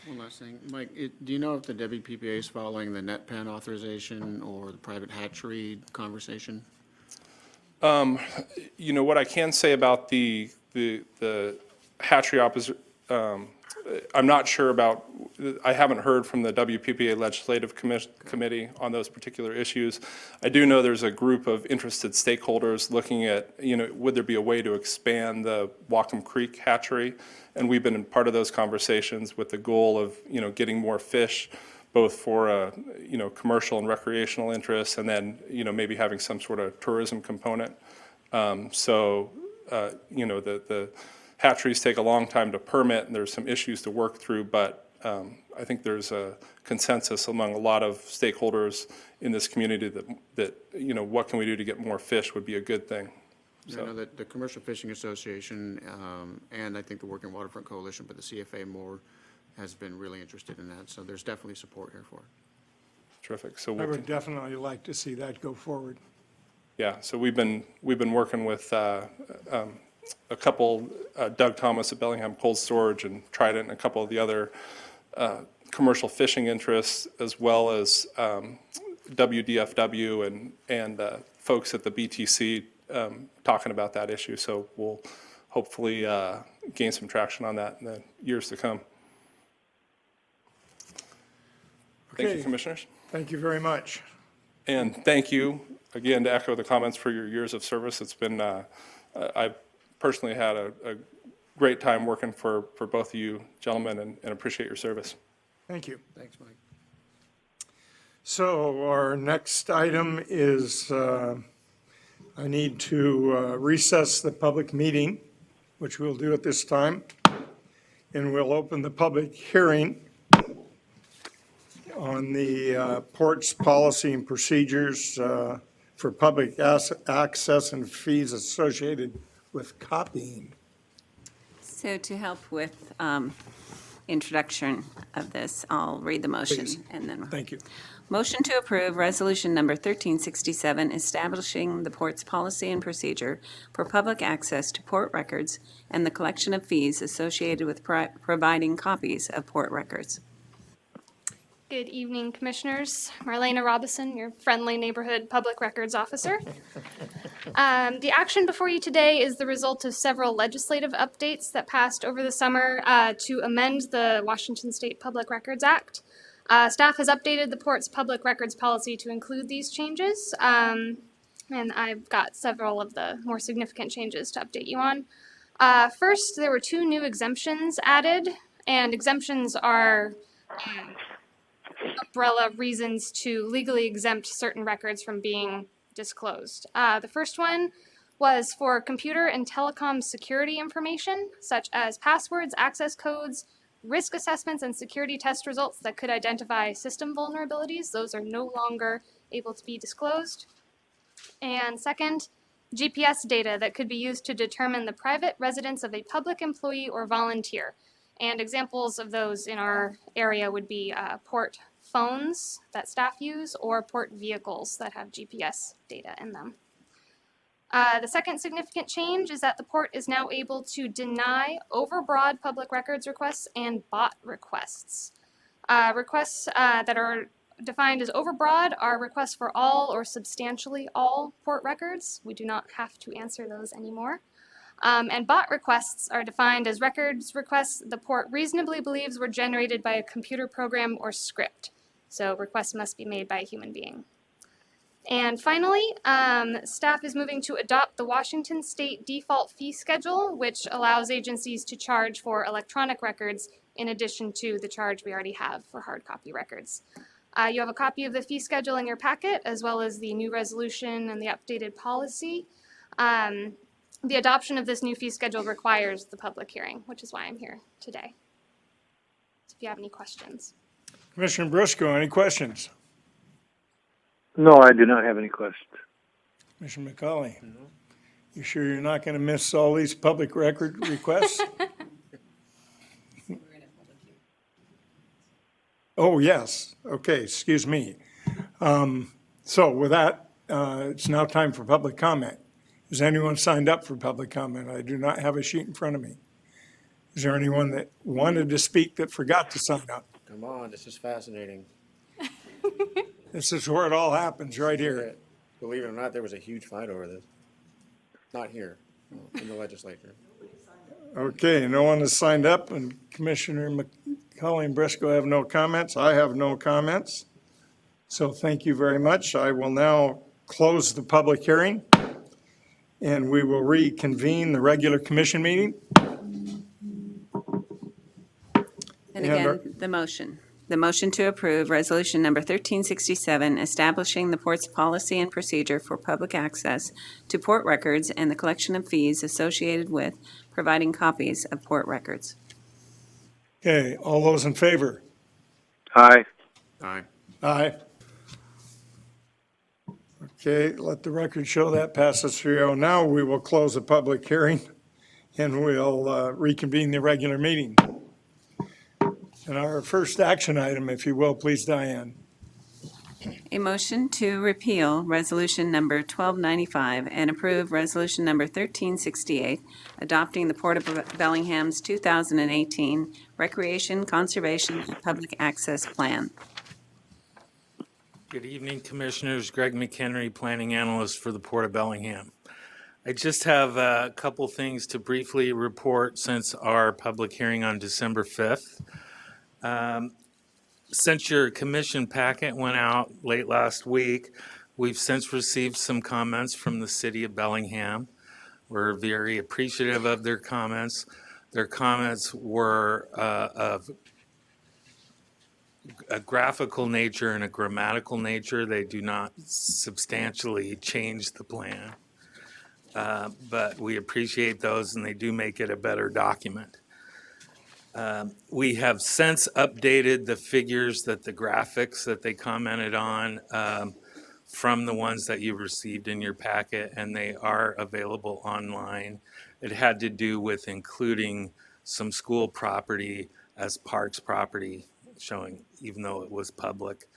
One last thing, Mike, do you know if the WPPA is following the net pen authorization or the private hatchery conversation? What I can say about the hatchery I'm not sure about, I haven't heard from the WPPA Legislative Committee on those particular issues. I do know there's a group of interested stakeholders looking at, would there be a way to expand the Whatcom Creek hatchery? And we've been in part of those conversations with the goal of, getting more fish, both for, commercial and recreational interests, and then, maybe having some sort of tourism component. The hatcheries take a long time to permit, and there's some issues to work through, but I think there's a consensus among a lot of stakeholders in this community that what can we do to get more fish would be a good thing. I know that the Commercial Fishing Association and I think the Working Waterfront Coalition, but the CFA more has been really interested in that, so there's definitely support here for it. Terrific. So I would definitely like to see that go forward. Yeah, so we've been working with a couple, Doug Thomas at Bellingham Cold Storage and Trident and a couple of the other commercial fishing interests, as well as WDFW and folks at the BTC talking about that issue. So we'll hopefully gain some traction on that in the years to come. Thank you, Commissioners. Thank you very much. And thank you, again, to echo the comments for your years of service. It's been, I personally had a great time working for both of you gentlemen and appreciate your service. Thank you. Thanks, Mike. So our next item is I need to recess the public meeting, which we'll do at this time, and we'll open the public hearing on the port's policy and procedures for public access and fees associated with copying. So to help with introduction of this, I'll read the motion. Please. And then. Thank you. Motion to approve Resolution Number 1367, establishing the port's policy and procedure for public access to port records and the collection of fees associated with providing copies of port records. Good evening, Commissioners. Marlena Robison, your friendly neighborhood public records officer. The action before you today is the result of several legislative updates that passed over the summer to amend the Washington State Public Records Act. Staff has updated the port's public records policy to include these changes, and I've got several of the more significant changes to update you on. First, there were 2 new exemptions added, and exemptions are umbrella reasons to legally exempt certain records from being disclosed. The first one was for computer and telecom security information, such as passwords, access codes, risk assessments, and security test results that could identify system vulnerabilities. Those are no longer able to be disclosed. And second, GPS data that could be used to determine the private residence of a public employee or volunteer. And examples of those in our area would be port phones that staff use or port vehicles that have GPS data in them. The second significant change is that the port is now able to deny overbroad public records requests and bot requests. Requests that are defined as overbroad are requests for all or substantially all port records. We do not have to answer those anymore. And bot requests are defined as records requests the port reasonably believes were generated by a computer program or script. So requests must be made by a human being. And finally, staff is moving to adopt the Washington State default fee schedule, which allows agencies to charge for electronic records in addition to the charge we already have for hard copy records. You have a copy of the fee schedule in your packet, as well as the new resolution and the updated policy. The adoption of this new fee schedule requires the public hearing, which is why I'm here today. So if you have any questions. Commissioner Briscoe, any questions? No, I do not have any questions. Commissioner McCauley? You sure you're not going to miss all these public record requests? Oh, yes. Okay, excuse me. So with that, it's now time for public comment. Has anyone signed up for public comment? I do not have a sheet in front of me. Is there anyone that wanted to speak that forgot to sign up? Come on, this is fascinating. This is where it all happens, right here. Believe it or not, there was a huge fight over this. Not here, in the legislature. Okay, no one has signed up, and Commissioner McCully and Briscoe have no comments. I have no comments. So thank you very much. I will now close the public hearing, and we will reconvene the regular commission meeting. And And our- again, the motion. The motion to approve Resolution Number 1367, establishing the port's policy and procedure for public access to port records and the collection of fees associated with providing copies of port records. Okay, all those in favor? Aye. Aye. Aye. Okay, let the record show that passes 3-0. Now we will close the public hearing and we'll reconvene the regular meeting. And our first action item, if you will, please, Diane. A motion to repeal Resolution Number 1295 and approve Resolution Number 1368, adopting the Port of Bellingham's 2018 Recreation, Conservation, and Public Access Plan. Good evening, Commissioners. Greg McHenry, Planning Analyst for the Port of Bellingham. I just have a couple things to briefly report since our public hearing on December 5th. Since your commission packet went out late last week, we've since received some comments from the City of Bellingham. We're very appreciative of their comments. Their comments were of a graphical nature and a grammatical nature. They do not substantially change the plan, but we appreciate those and they do make it a better document. We have since updated the figures that the graphics that they commented on from the ones that you received in your packet, and they are available online. It had to do with including some school property as parks property, showing, even though it was public,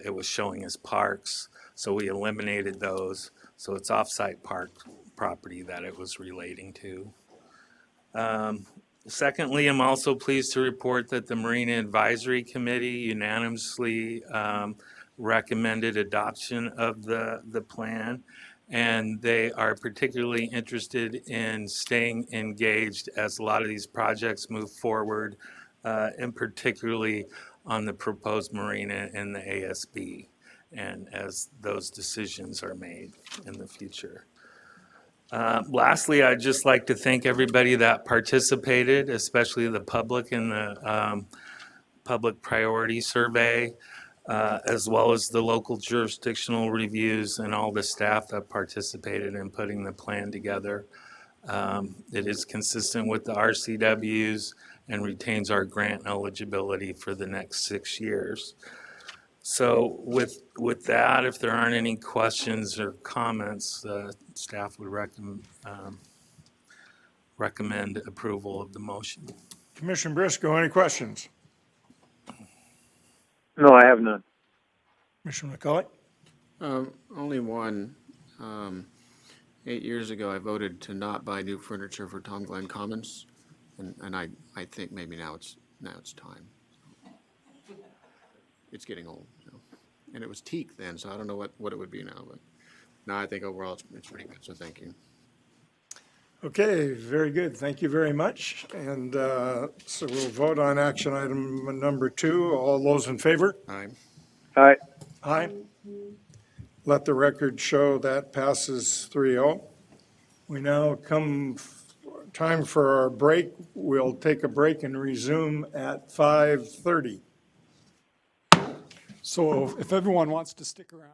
it was showing as parks. So we eliminated those. So it's off-site park property that it was relating to. Secondly, I'm also pleased to report that the Marina Advisory Committee unanimously recommended adoption of the plan, and they are particularly interested in staying engaged as a lot of these projects move forward, and particularly on the proposed marina and the ASB, and as those decisions are made in the future. Lastly, I'd just like to thank everybody that participated, especially the public in the public priority survey, as well as the local jurisdictional reviews and all the staff that participated in putting the plan together. It is consistent with the RCWs and retains our grant eligibility for the next 6 years. So with that, if there aren't any questions or comments, staff would recommend approval of the motion. Commissioner Briscoe, any questions? No, I have none. Commissioner McCully? Only one. 8 years ago, I voted to not buy new furniture for Tom Glen Commons, and I think maybe now it's time. It's getting old, and it was teak then, so I don't know what it would be now, but now I think overall it's pretty good. So thank you. Okay, very good. Thank you very much. And so we'll vote on action item number 2. All those in favor? Aye. Aye. Aye. Let the record show that passes 3-0. We now come time for our break. We'll take a break and resume at 5:30. So if everyone wants to stick around.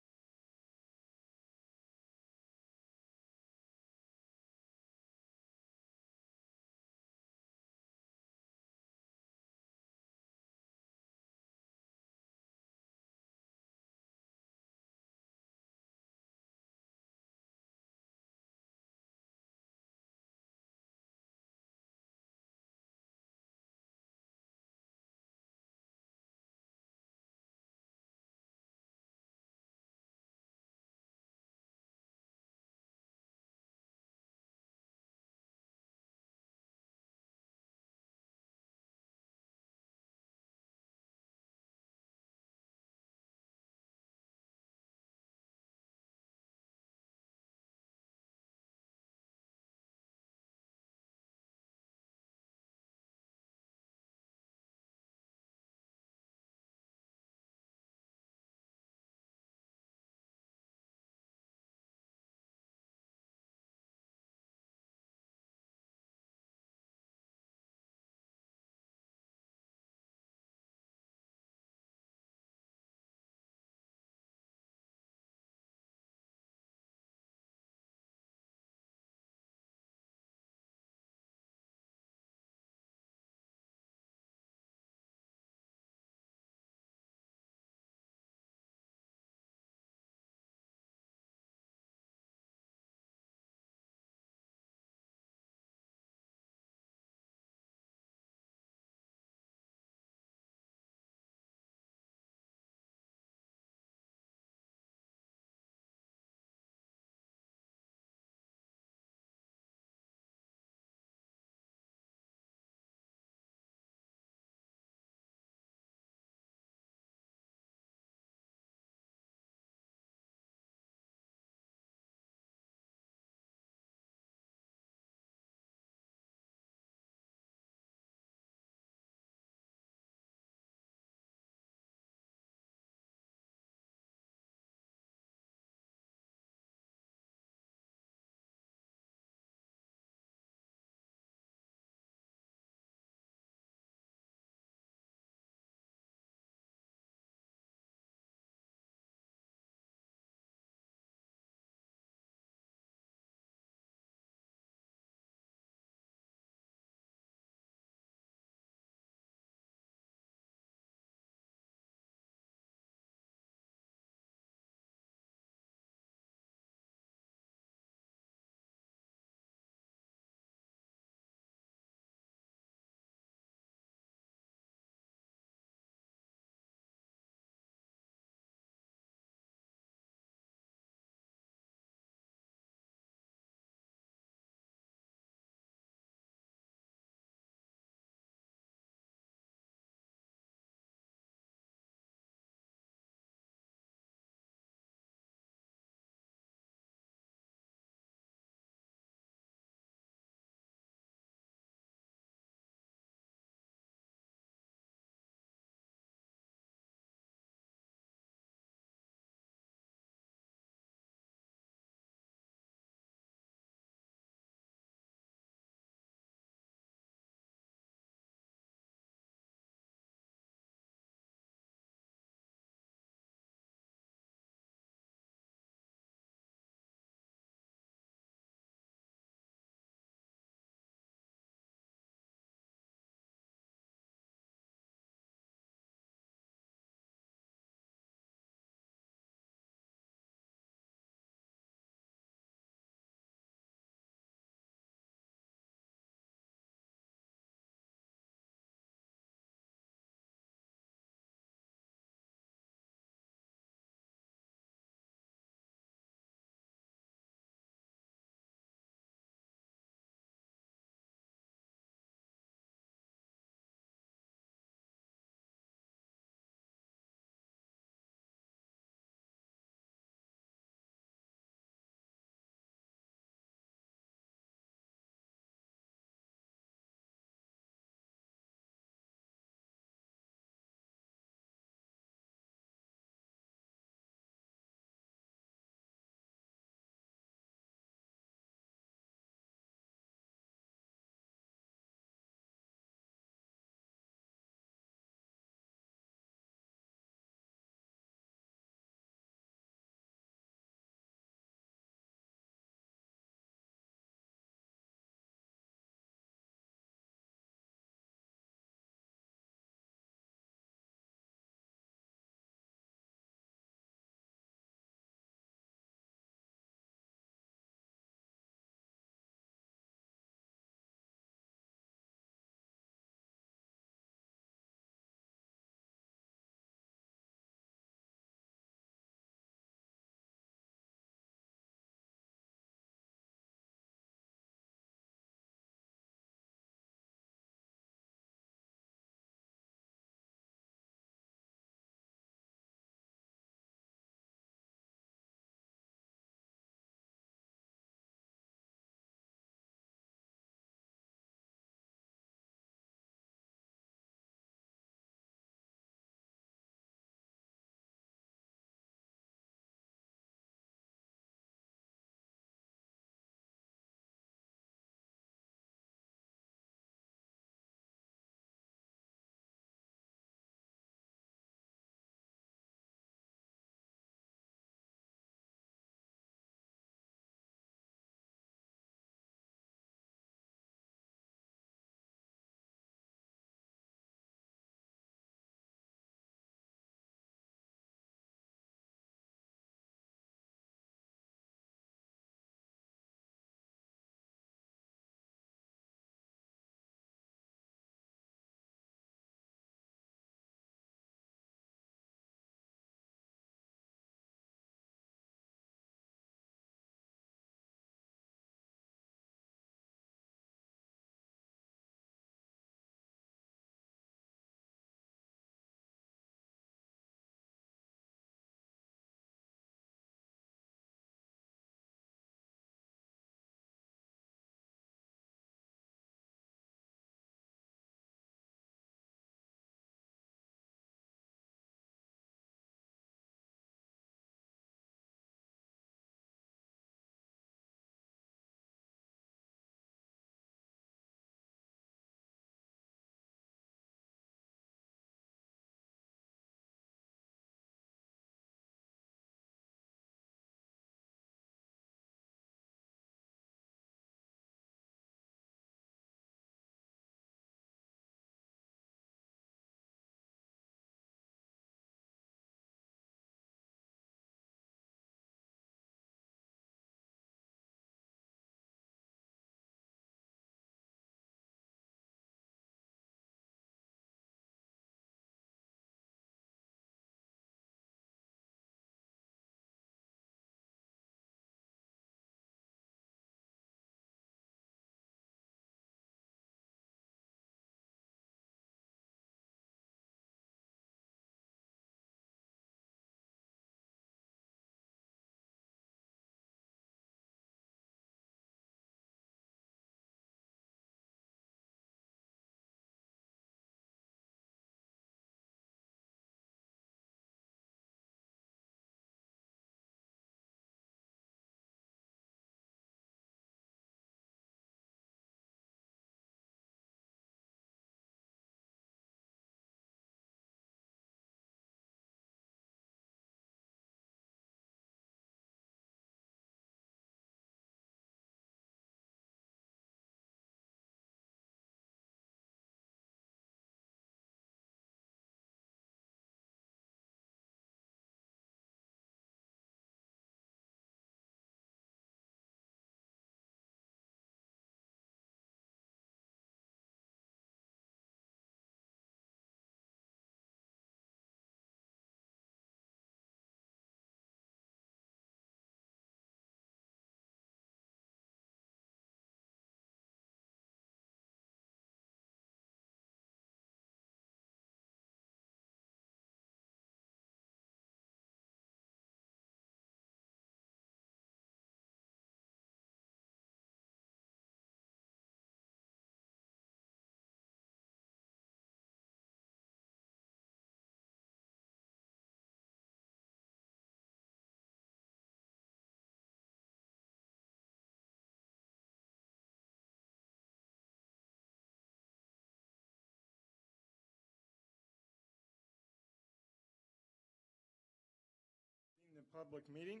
public meeting.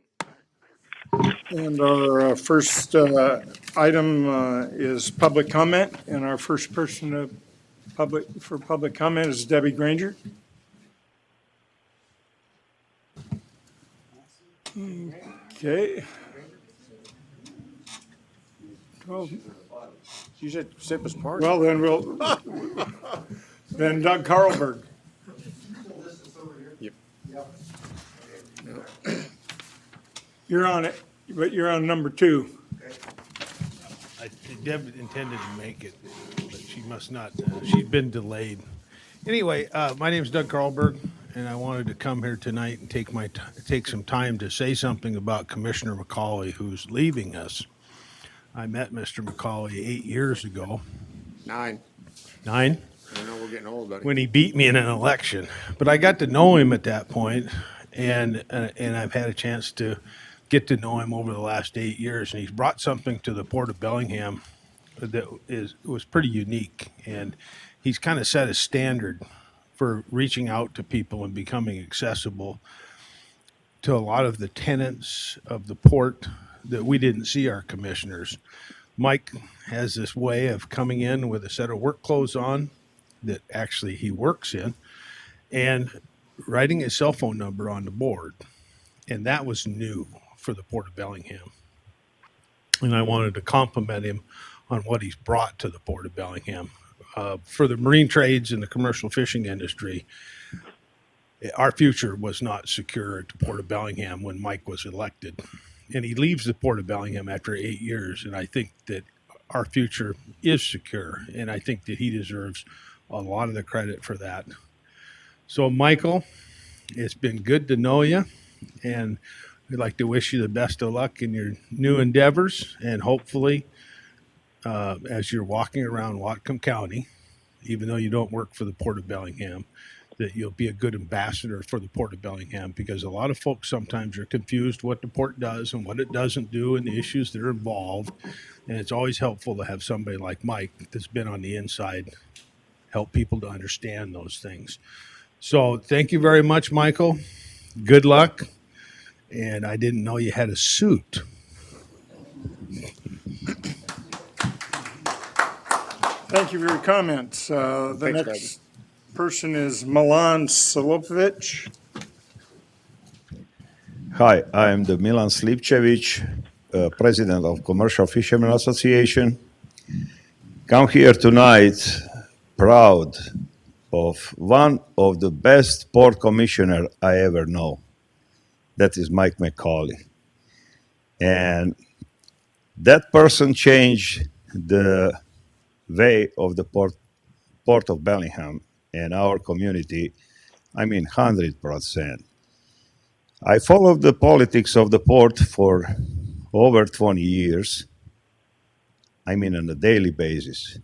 And our first item is public comment, and our first person for public comment is Debbie Granger. Okay. Well, You said SIP was part. well, then then Doug Carlberg. Yep. You're on it, but you're on number 2. Deb intended to make it, but she must not. She'd been delayed. Anyway, my name's Doug Carlberg, and I wanted to come here tonight and take some time to say something about Commissioner McCauley, who's leaving us. I met Mr. McCauley 8 years ago. 9. 9? I know we're getting old, buddy. When he beat me in an election. But I got to know him at that point, and I've had a chance to get to know him over the last 8 years, and he's brought something to the Port of Bellingham that was pretty unique, and he's kind of set a standard for reaching out to people and becoming accessible to a lot of the tenants of the port that we didn't see our commissioners. Mike has this way of coming in with a set of work clothes on that actually he works in and writing his cell phone number on the board. And that was new for the Port of Bellingham. And I wanted to compliment him on what he's brought to the Port of Bellingham. For the marine trades and the commercial fishing industry, our future was not secure at the Port of Bellingham when Mike was elected. And he leaves the Port of Bellingham after 8 years, and I think that our future is secure, and I think that he deserves a lot of the credit for that. So, Michael, it's been good to know you, and we'd like to wish you the best of luck in your new endeavors, and hopefully, as you're walking around Whatcom County, even though you don't work for the Port of Bellingham, that you'll be a good ambassador for the Port of Bellingham, because a lot of folks sometimes are confused what the port does and what it doesn't do and the issues that are involved. And it's always helpful to have somebody like Mike that's been on the inside help people to understand those things. So thank you very much, Michael. Good luck. And I didn't know you had a suit. Thank you for your comments. The Thanks, next person is Milan Solopovich. Hi, I'm the Milan Slipčević, president of Commercial Fishermen Association. Come here tonight proud of one of the best port commissioner I ever know. That is Mike McCauley. And that person changed the way of the port of Bellingham and our community, 100%. I followed the politics of the port for over 20 years, on a daily basis.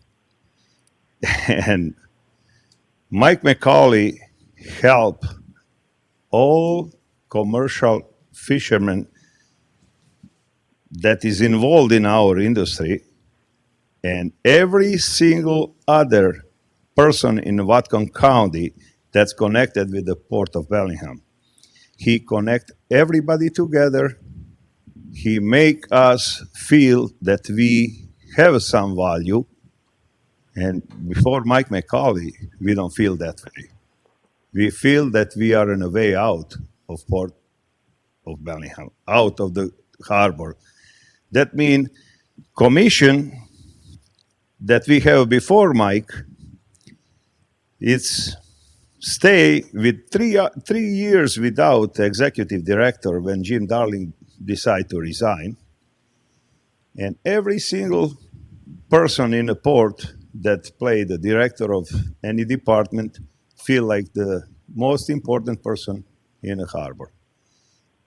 And Mike McCauley helped all commercial fishermen that is involved in our industry, and every single other person in Whatcom County that's connected with the Port of Bellingham. He connect everybody together. He make us feel that we have some value. And before Mike McCauley, we don't feel that way. We feel that we are on a way out of Port of Bellingham, out of the harbor. That means commission that we have before Mike, it's stay with three years without executive director when Jim Darling decided to resign. And every single person in the port that played the director of any department feel like the most important person in the harbor.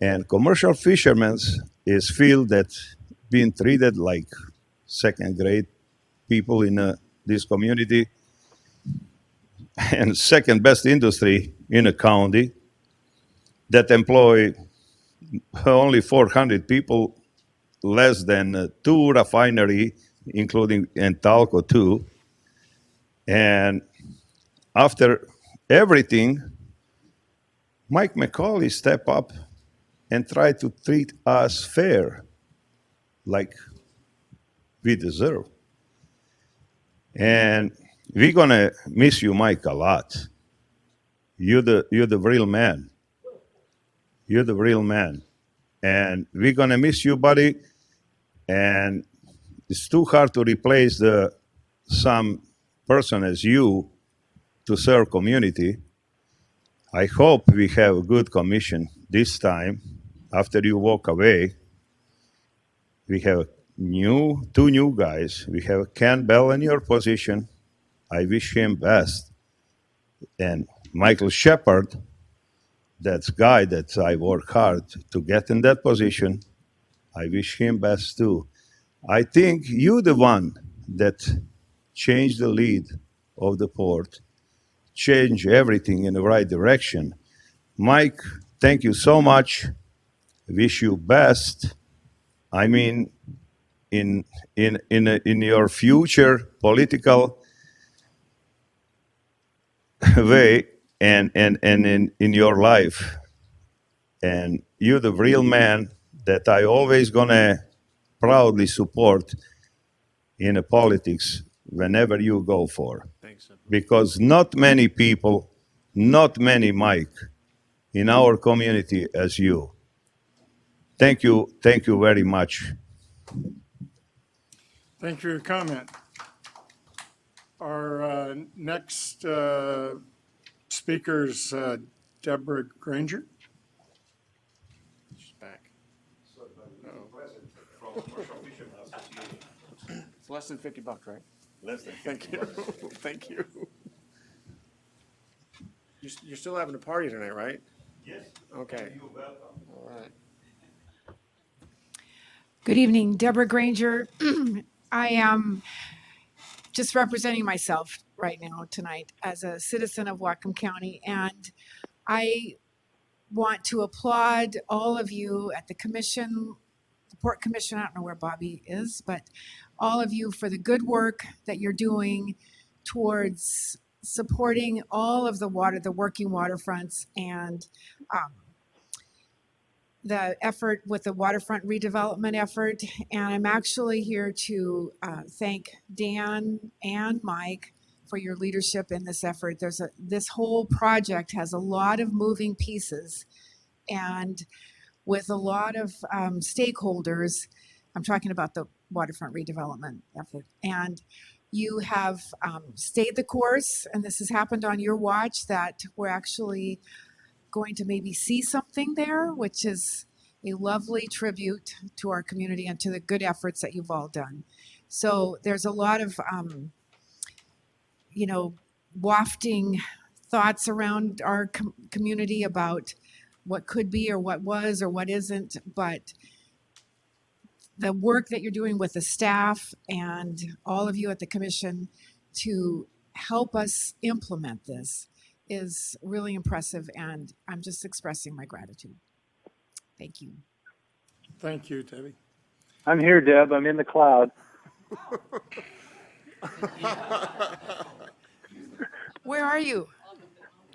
And commercial fishermen is feel that being treated like second grade people in this community, and second best industry in a county that employ only 400 people, less than 2 refinery, including Entalco too. And after everything, Mike McCauley stepped up and try to treat us fair, like we deserve. And we're gonna miss you, Mike, a lot. You're the real man. You're the real man. And we're gonna miss you, buddy. And it's too hard to replace some person as you to serve community. I hope we have a good commission this time. After you walk away, we have two new guys. We have Ken Bell in your position. I wish him best. And Michael Shepard, that's guy that I work hard to get in that position. I wish him best too. I think you the one that changed the lead of the port, change everything in the right direction. Mike, thank you so much. Wish you best. I mean, in your future political way and in your life. And you're the real man that I always gonna proudly support in the politics whenever you go for. Thanks. Because not many people, not many Mike in our community as you. Thank you very much. Thank you for your comment. Our next speaker is Deborah Granger. She's back. It's less than $50, right? Less than Thank you. Thank you. You're still having a party tonight, right? Yes. Okay. You're welcome. All right. Good evening, Deborah Granger. I am just representing myself right now tonight as a citizen of Whatcom County, and I want to applaud all of you at the commission, the Port Commission. I don't know where Bobby is, but all of you for the good work that you're doing towards supporting all of the working waterfronts, and the effort with the waterfront redevelopment effort. And I'm actually here to thank Dan and Mike for your leadership in this effort. This whole project has a lot of moving pieces, and with a lot of stakeholders. I'm talking about the waterfront redevelopment effort. And you have stayed the course, and this has happened on your watch, that we're actually going to maybe see something there, which is a lovely tribute to our community and to the good efforts that you've all done. So there's a lot of, wafting thoughts around our community about what could be or what was or what isn't, but the work that you're doing with the staff and all of you at the commission to help us implement this is really impressive, and I'm just expressing my gratitude. Thank you. Thank you, Debbie. I'm here, Deb. I'm in the cloud. Where are you?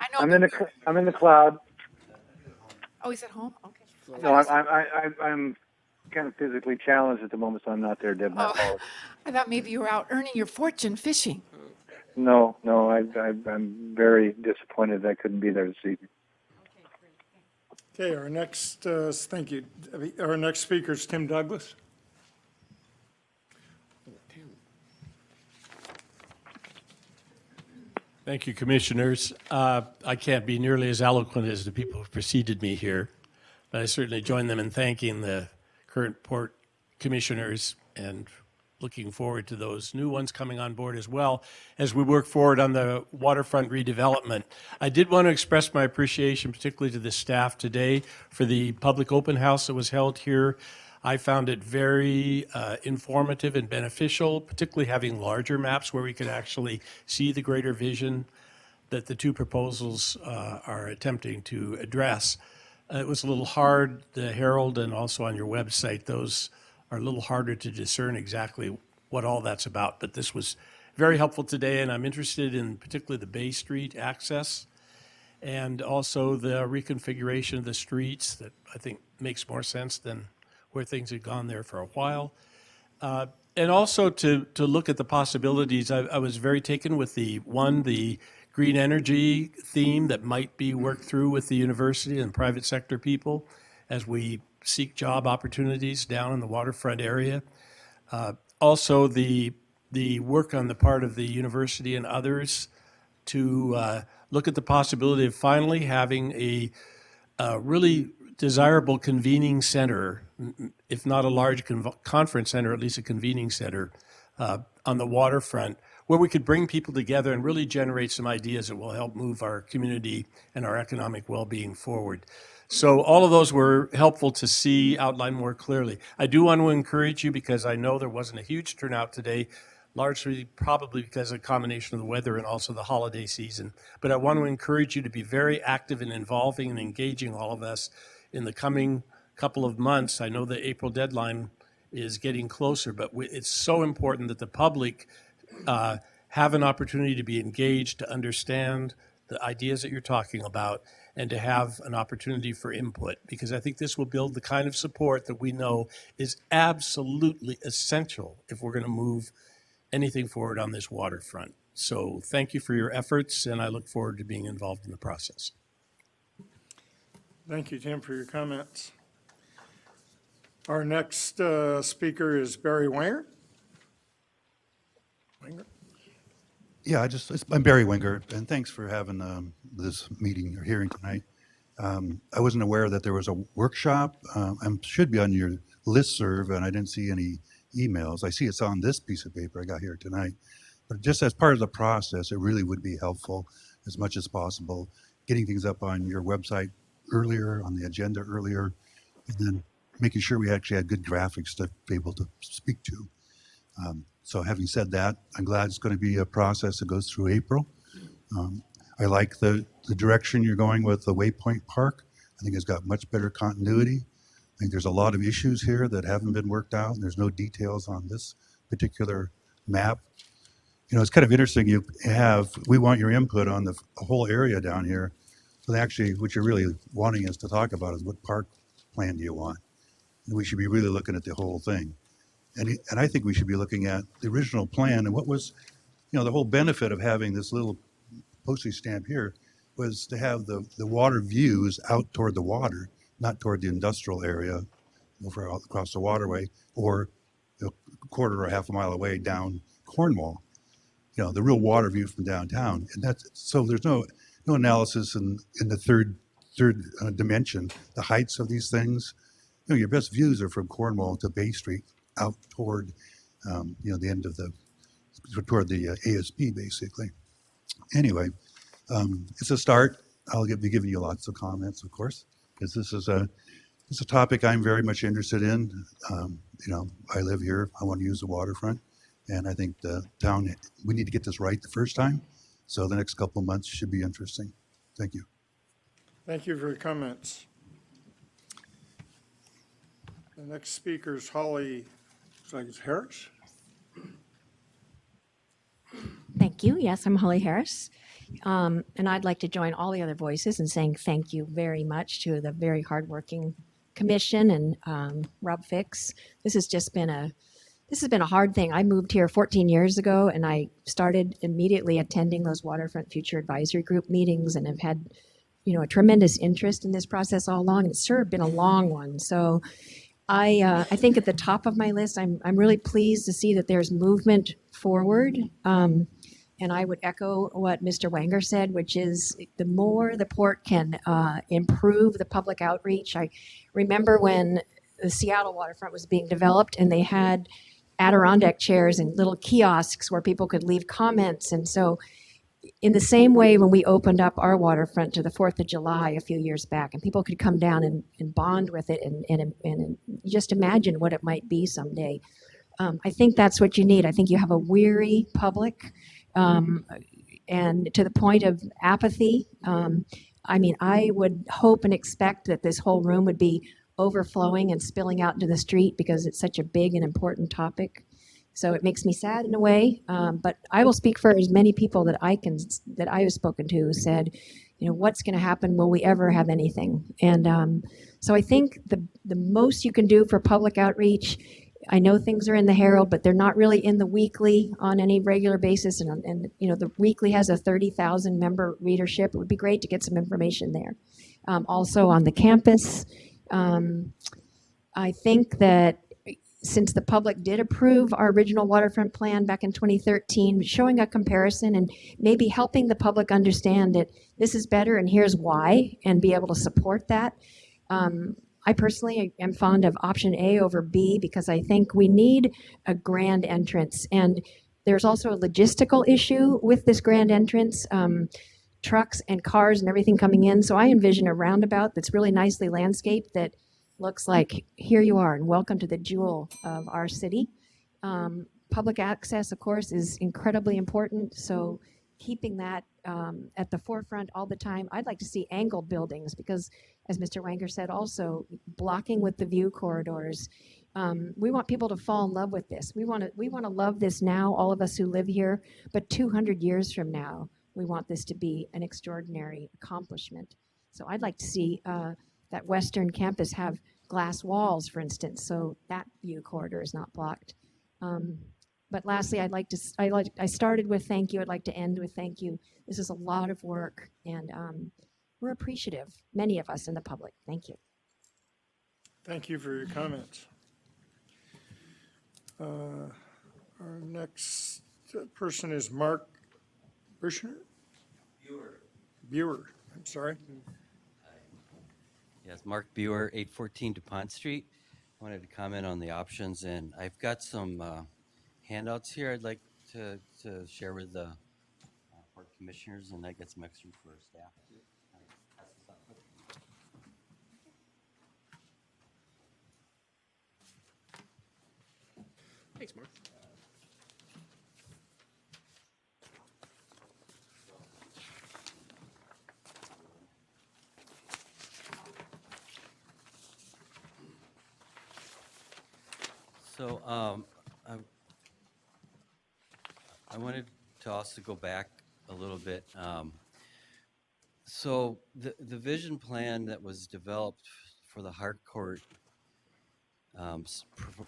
I know. I'm in the cloud. Oh, he's at home? Okay. No, I'm kind of physically challenged at the moment, so I'm not there, Deb. My apologies. I thought maybe you were out earning your fortune fishing. No, I'm very disappointed that I couldn't be there this evening. Okay, our next, thank you, Debbie. Our next speaker is Tim Douglas. Thank you, Commissioners. I can't be nearly as eloquent as the people who preceded me here, but I certainly join them in thanking the current Port Commissioners and looking forward to those new ones coming on board as well as we work forward on the waterfront redevelopment. I did want to express my appreciation, particularly to the staff today, for the public open house that was held here. I found it very informative and beneficial, particularly having larger maps where we could actually see the greater vision that the two proposals are attempting to address. It was a little hard, the Herald and also on your website, those are a little harder to discern exactly what all that's about. But this was very helpful today, and I'm interested in particularly the Bay Street access and also the reconfiguration of the streets that I think makes more sense than where things had gone there for a while. And also to look at the possibilities. I was very taken with the green energy theme that might be worked through with the university and private sector people as we seek job opportunities down in the waterfront area. Also, the work on the part of the university and others to look at the possibility of finally having a really desirable convening center, if not a large conference center, at least a convening center on the waterfront, where we could bring people together and really generate some ideas that will help move our community and our economic well-being forward. So all of those were helpful to see outlined more clearly. I do want to encourage you, because I know there wasn't a huge turnout today, largely probably because of a combination of the weather and also the holiday season. But I want to encourage you to be very active in involving and engaging all of us in the coming couple of months. I know the April deadline is getting closer, but it's so important that the public have an opportunity to be engaged, to understand the ideas that you're talking about, and to have an opportunity for input, because I think this will build the kind of support that we know is absolutely essential if we're going to move anything forward on this waterfront. So thank you for your efforts, and I look forward to being involved in the process. Thank you, Tim, for your comments. Our next speaker is Barry Wenger. Yeah, I'm Barry Wenger, and thanks for having this meeting or hearing tonight. I wasn't aware that there was a workshop. I should be on your listserv, and I didn't see any emails. I see it's on this piece of paper I got here tonight. But just as part of the process, it really would be helpful as much as possible, getting things up on your website earlier, on the agenda earlier, and then making sure we actually had good graphics to be able to speak to. So having said that, I'm glad it's going to be a process that goes through April. I like the direction you're going with the Waypoint Park. I think it's got much better continuity. I think there's a lot of issues here that haven't been worked out, and there's no details on this particular map. You know, it's kind of interesting. We want your input on the whole area down here. So actually, what you're really wanting us to talk about is what park plan do you want? And we should be really looking at the whole thing. And I think we should be looking at the original plan and what was, the whole benefit of having this little postage stamp here was to have the water views out toward the water, not toward the industrial area over across the waterway or a quarter or half a mile away down Cornwall. The real water view from downtown. And so there's no analysis in the third dimension, the heights of these things. Your best views are from Cornwall to Bay Street out toward, the end of toward the ASB, basically. Anyway, it's a start. I'll be giving you lots of comments, of course, because this is a topic I'm very much interested in. I live here. I want to use the waterfront, and I think the town, we need to get this right the first time. So the next couple of months should be interesting. Thank you. Thank you for your comments. The next speaker is Holly Harris. Thank you. Yes, I'm Holly Harris. And I'd like to join all the other voices in saying thank you very much to the very hardworking commission and Rob Fix. This has been a hard thing. I moved here 14 years ago, and I started immediately attending those Waterfront Future Advisory Group meetings, and have had, a tremendous interest in this process all along. And it's sure been a long one. So I think at the top of my list, I'm really pleased to see that there's movement forward. And I would echo what Mr. Wenger said, which is the more the port can improve the public outreach. I remember when the Seattle waterfront was being developed, and they had Adirondack chairs and little kiosks where people could leave comments. And so in the same way, when we opened up our waterfront to the 4th of July a few years back, and people could come down and bond with it and just imagine what it might be someday. I think that's what you need. I think you have a weary public, and to the point of apathy. I would hope and expect that this whole room would be overflowing and spilling out into the street because it's such a big and important topic. So it makes me sad in a way, but I will speak for as many people that I have spoken to who said, you know, what's going to happen? Will we ever have anything? And so I think the most you can do for public outreach, I know things are in the Herald, but they're not really in the weekly on any regular basis. And you know, the weekly has a 30,000 member readership. It would be great to get some information there. Also on the campus, I think that since the public did approve our original waterfront plan back in 2013, showing a comparison and maybe helping the public understand that this is better and here's why, and be able to support that. I personally am fond of option A over B because I think we need a grand entrance. And there's also a logistical issue with this grand entrance. Trucks and cars and everything coming in. So I envision a roundabout that's really nicely landscaped that looks like here you are and welcome to the jewel of our city. Public access, of course, is incredibly important. So keeping that at the forefront all the time. I'd like to see angled buildings because, as Mr. Wanker said, also blocking with the view corridors. We want people to fall in love with this. We want to love this now, all of us who live here, but 200 years from now, we want this to be an extraordinary accomplishment. So I'd like to see that Western campus have glass walls, for instance, so that view corridor is not blocked. But lastly, I started with thank you. I'd like to end with thank you. This is a lot of work, and we're appreciative, many of us in the public. Thank you. Thank you for your comments. Our next person is Mark Birchner? Buer, I'm sorry. Yes, Mark Buer, 814 DuPont Street. I wanted to comment on the options, and I've got some handouts here I'd like to share with the board commissioners, and I got some extra for staff. Thanks, Mark. So I wanted to also go back a little bit. So the vision plan that was developed for the Harcourt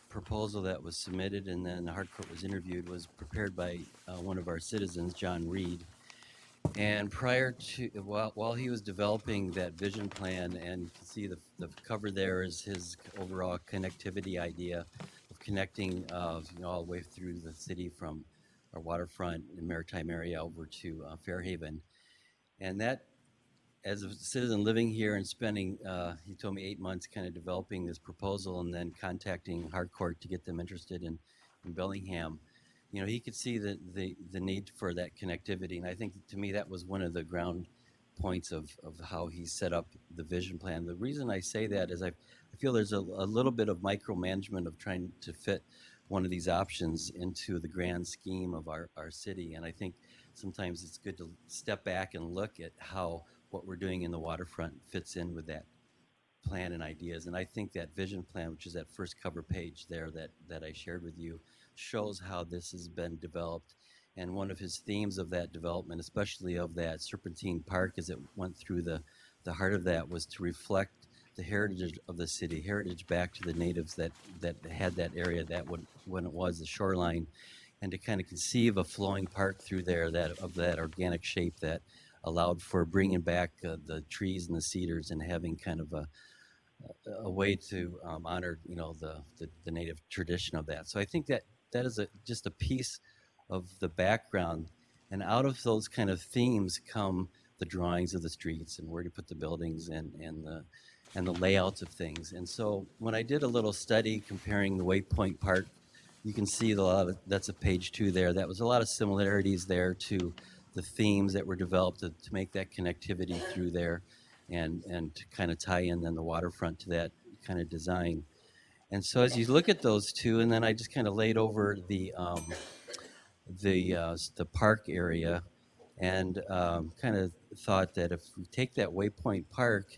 proposal that was submitted and then the Harcourt was interviewed was prepared by one of our citizens, John Reed. And prior to, while he was developing that vision plan, and you can see the cover there is his overall connectivity idea of connecting you know, all the way through the city from our waterfront and maritime area over to Fairhaven. And that, as a citizen living here and spending, he told me 8 months kind of developing this proposal and then contacting Harcourt to get them interested in Bellingham, you know, he could see the need for that connectivity. And I think, to me, that was one of the ground points of how he set up the vision plan. The reason I say that is I feel there's a little bit of micromanagement of trying to fit one of these options into the grand scheme of our city. And I think sometimes it's good to step back and look at how what we're doing in the waterfront fits in with that plan and ideas. And I think that vision plan, which is that first cover page there that I shared with you, shows how this has been developed. And one of his themes of that development, especially of that Serpentine Park as it went through the heart of that, was to reflect the heritage of the city, heritage back to the natives that had that area when it was the shoreline, and to kind of conceive a flowing park through there of that organic shape that allowed for bringing back the trees and the cedars and having kind of a way to honor, you know, the native tradition of that. So I think that is just a piece of the background, and out of those kind of themes come the drawings of the streets and where to put the buildings and the layouts of things. And so when I did a little study comparing the Waypoint Park, you can see that's a page 2 there. That was a lot of similarities there to the themes that were developed to make that connectivity through there and to kind of tie in then the waterfront to that kind of design. And so as you look at those two, and then I just kind of laid over the park area and kind of thought that if we take that Waypoint Park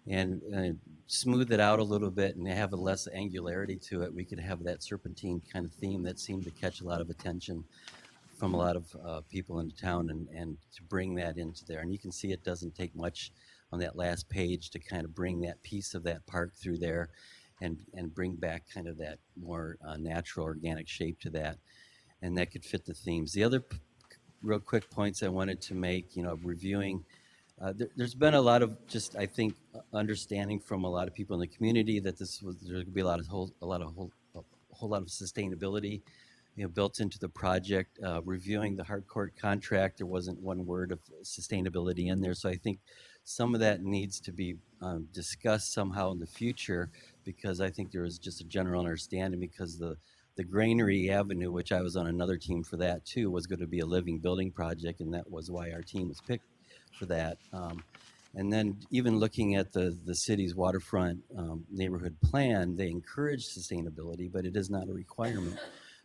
and smooth it out a little bit and have a less angularity to it, we could have that serpentine kind of theme that seemed to catch a lot of attention from a lot of people in town, and to bring that into there. And you can see it doesn't take much on that last page to kind of bring that piece of that park through there and bring back kind of that more natural, organic shape to that. And that could fit the themes. The other real quick points I wanted to make, reviewing, there's been a lot of just, I think, understanding from a lot of people in the community that there's going to be a whole lot of sustainability, built into the project. Reviewing the hardcourt contract, there wasn't one word of sustainability in there. So I think some of that needs to be discussed somehow in the future, because I think there is just a general understanding, because the Granary Avenue, which I was on another team for that too, was going to be a living building project, and that was why our team was picked for that. And then even looking at the city's waterfront neighborhood plan, they encourage sustainability, but it is not a requirement.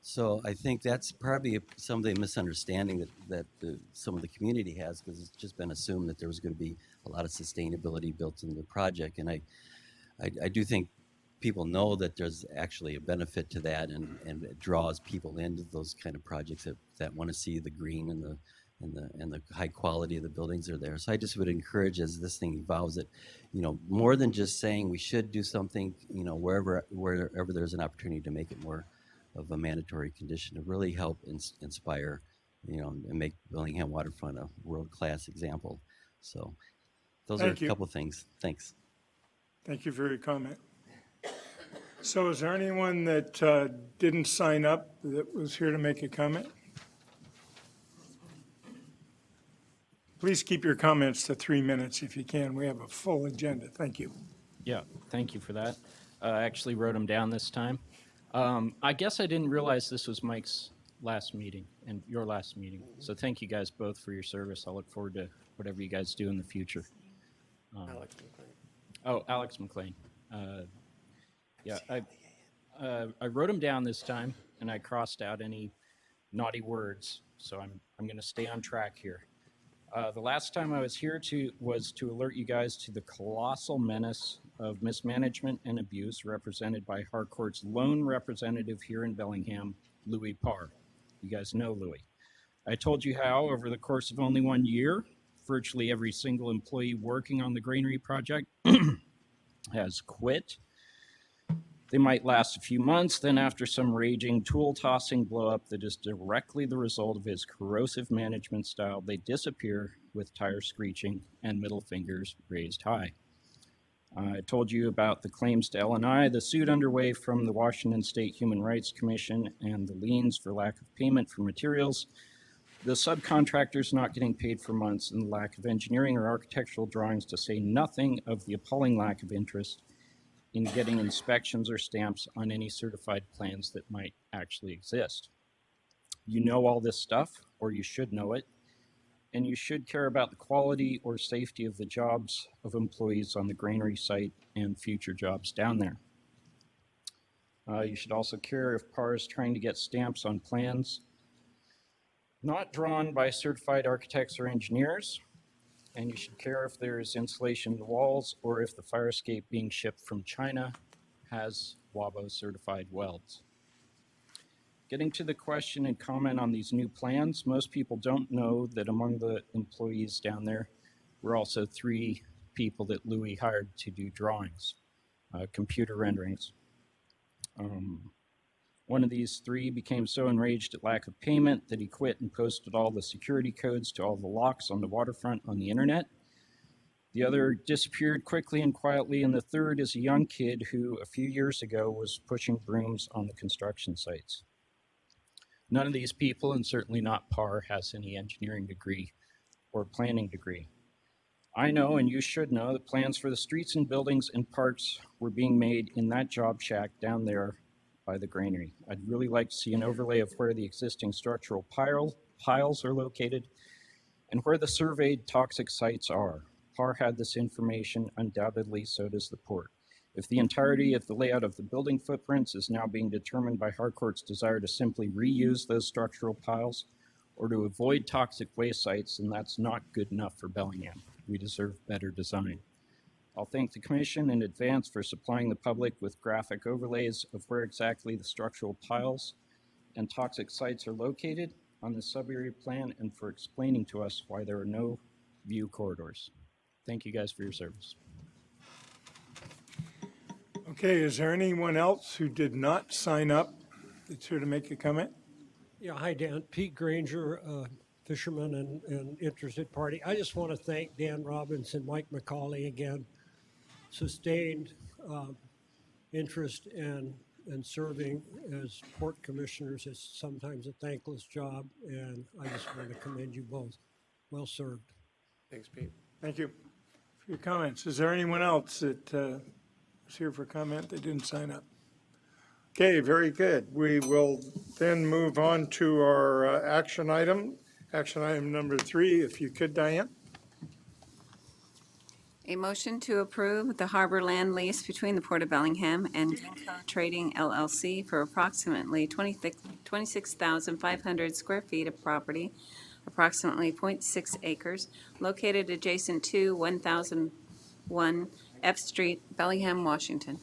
So I think that's probably some of the misunderstanding that some of the community has, because it's just been assumed that there was going to be a lot of sustainability built into the project. And I do think people know that there's actually a benefit to that, and it draws people into those kind of projects that want to see the green and the high quality of the buildings are there. So I just would encourage, as this thing evolves, that, more than just saying we should do something, wherever there's an opportunity to make it more of a mandatory condition, to really help inspire, and make Bellingham waterfront a world-class example. So those are a couple things. Thanks. Thank you for your comment. So is there anyone that didn't sign up that was here to make a comment? Please keep your comments to 3 minutes if you can. We have a full agenda. Thank you. Yeah, thank you for that. I actually wrote them down this time. I guess I didn't realize this was Mike's last meeting and your last meeting. So thank you guys both for your service. I look forward to whatever you guys do in the future. Alex McLean. Oh, Alex McLean. Yeah, I wrote them down this time, and I crossed out any naughty words. So I'm going to stay on track here. The last time I was here was to alert you guys to the colossal menace of mismanagement and abuse represented by Harcourt's lone representative here in Bellingham, Louis Parr. You guys know Louis. I told you how, over the course of only 1 year, virtually every single employee working on the Granary project has quit. They might last a few months, then after some raging tool-tossing blow-up that is directly the result of his corrosive management style, they disappear with tire screeching and middle fingers raised high. I told you about the claims to L&I, the suit underway from the Washington State Human Rights Commission, and the liens for lack of payment for materials, the subcontractors not getting paid for months, and the lack of engineering or architectural drawings, to say nothing of the appalling lack of interest in getting inspections or stamps on any certified plans that might actually exist. You know all this stuff, or you should know it, and you should care about the quality or safety of the jobs of employees on the Granary site and future jobs down there. You should also care if PAR is trying to get stamps on plans not drawn by certified architects or engineers, and you should care if there's insulation in the walls or if the fire escape being shipped from China has WABO certified welds. Getting to the question and comment on these new plans, most people don't know that among the employees down there were also 3 people that Louis hired to do drawings, computer renderings. One of these 3 became so enraged at lack of payment that he quit and posted all the security codes to all the locks on the waterfront on the internet. The other disappeared quickly and quietly, and the third is a young kid who a few years ago was pushing brooms on the construction sites. None of these people, and certainly not PAR, has any engineering degree or planning degree. I know, and you should know, that plans for the streets and buildings and parks were being made in that job shack down there by the Granary. I'd really like to see an overlay of where the existing structural piles are located and where the surveyed toxic sites are. PAR had this information, undoubtedly so does the port. If the entirety of the layout of the building footprints is now being determined by Harcourt's desire to simply reuse those structural piles or to avoid toxic waste sites, then that's not good enough for Bellingham. We deserve better design. I'll thank the Commission in advance for supplying the public with graphic overlays of where exactly the structural piles and toxic sites are located. on the sub-area plan and for explaining to us why there are no view corridors. Thank you guys for your service. Okay, is there anyone else who did not sign up that's here to make a comment? Yeah, hi, Dan. Pete Granger, fisherman and interested party. I just want to thank Dan Robbins and Mike McCauley again. Sustained interest and serving as port commissioners is sometimes a thankless job, and I just want to commend you both. Well served. Thanks, Pete. Thank you for your comments. Is there anyone else that was here for comment that didn't sign up? Okay, very good. We will then move on to our action item number 3, if you could, Diane. A motion to approve the harbor land lease between the Port of Bellingham and Ginkgo Trading LLC for approximately 26,500 square feet of property, approximately 0.6 acres, located adjacent to 1001 F Street, Bellingham, Washington.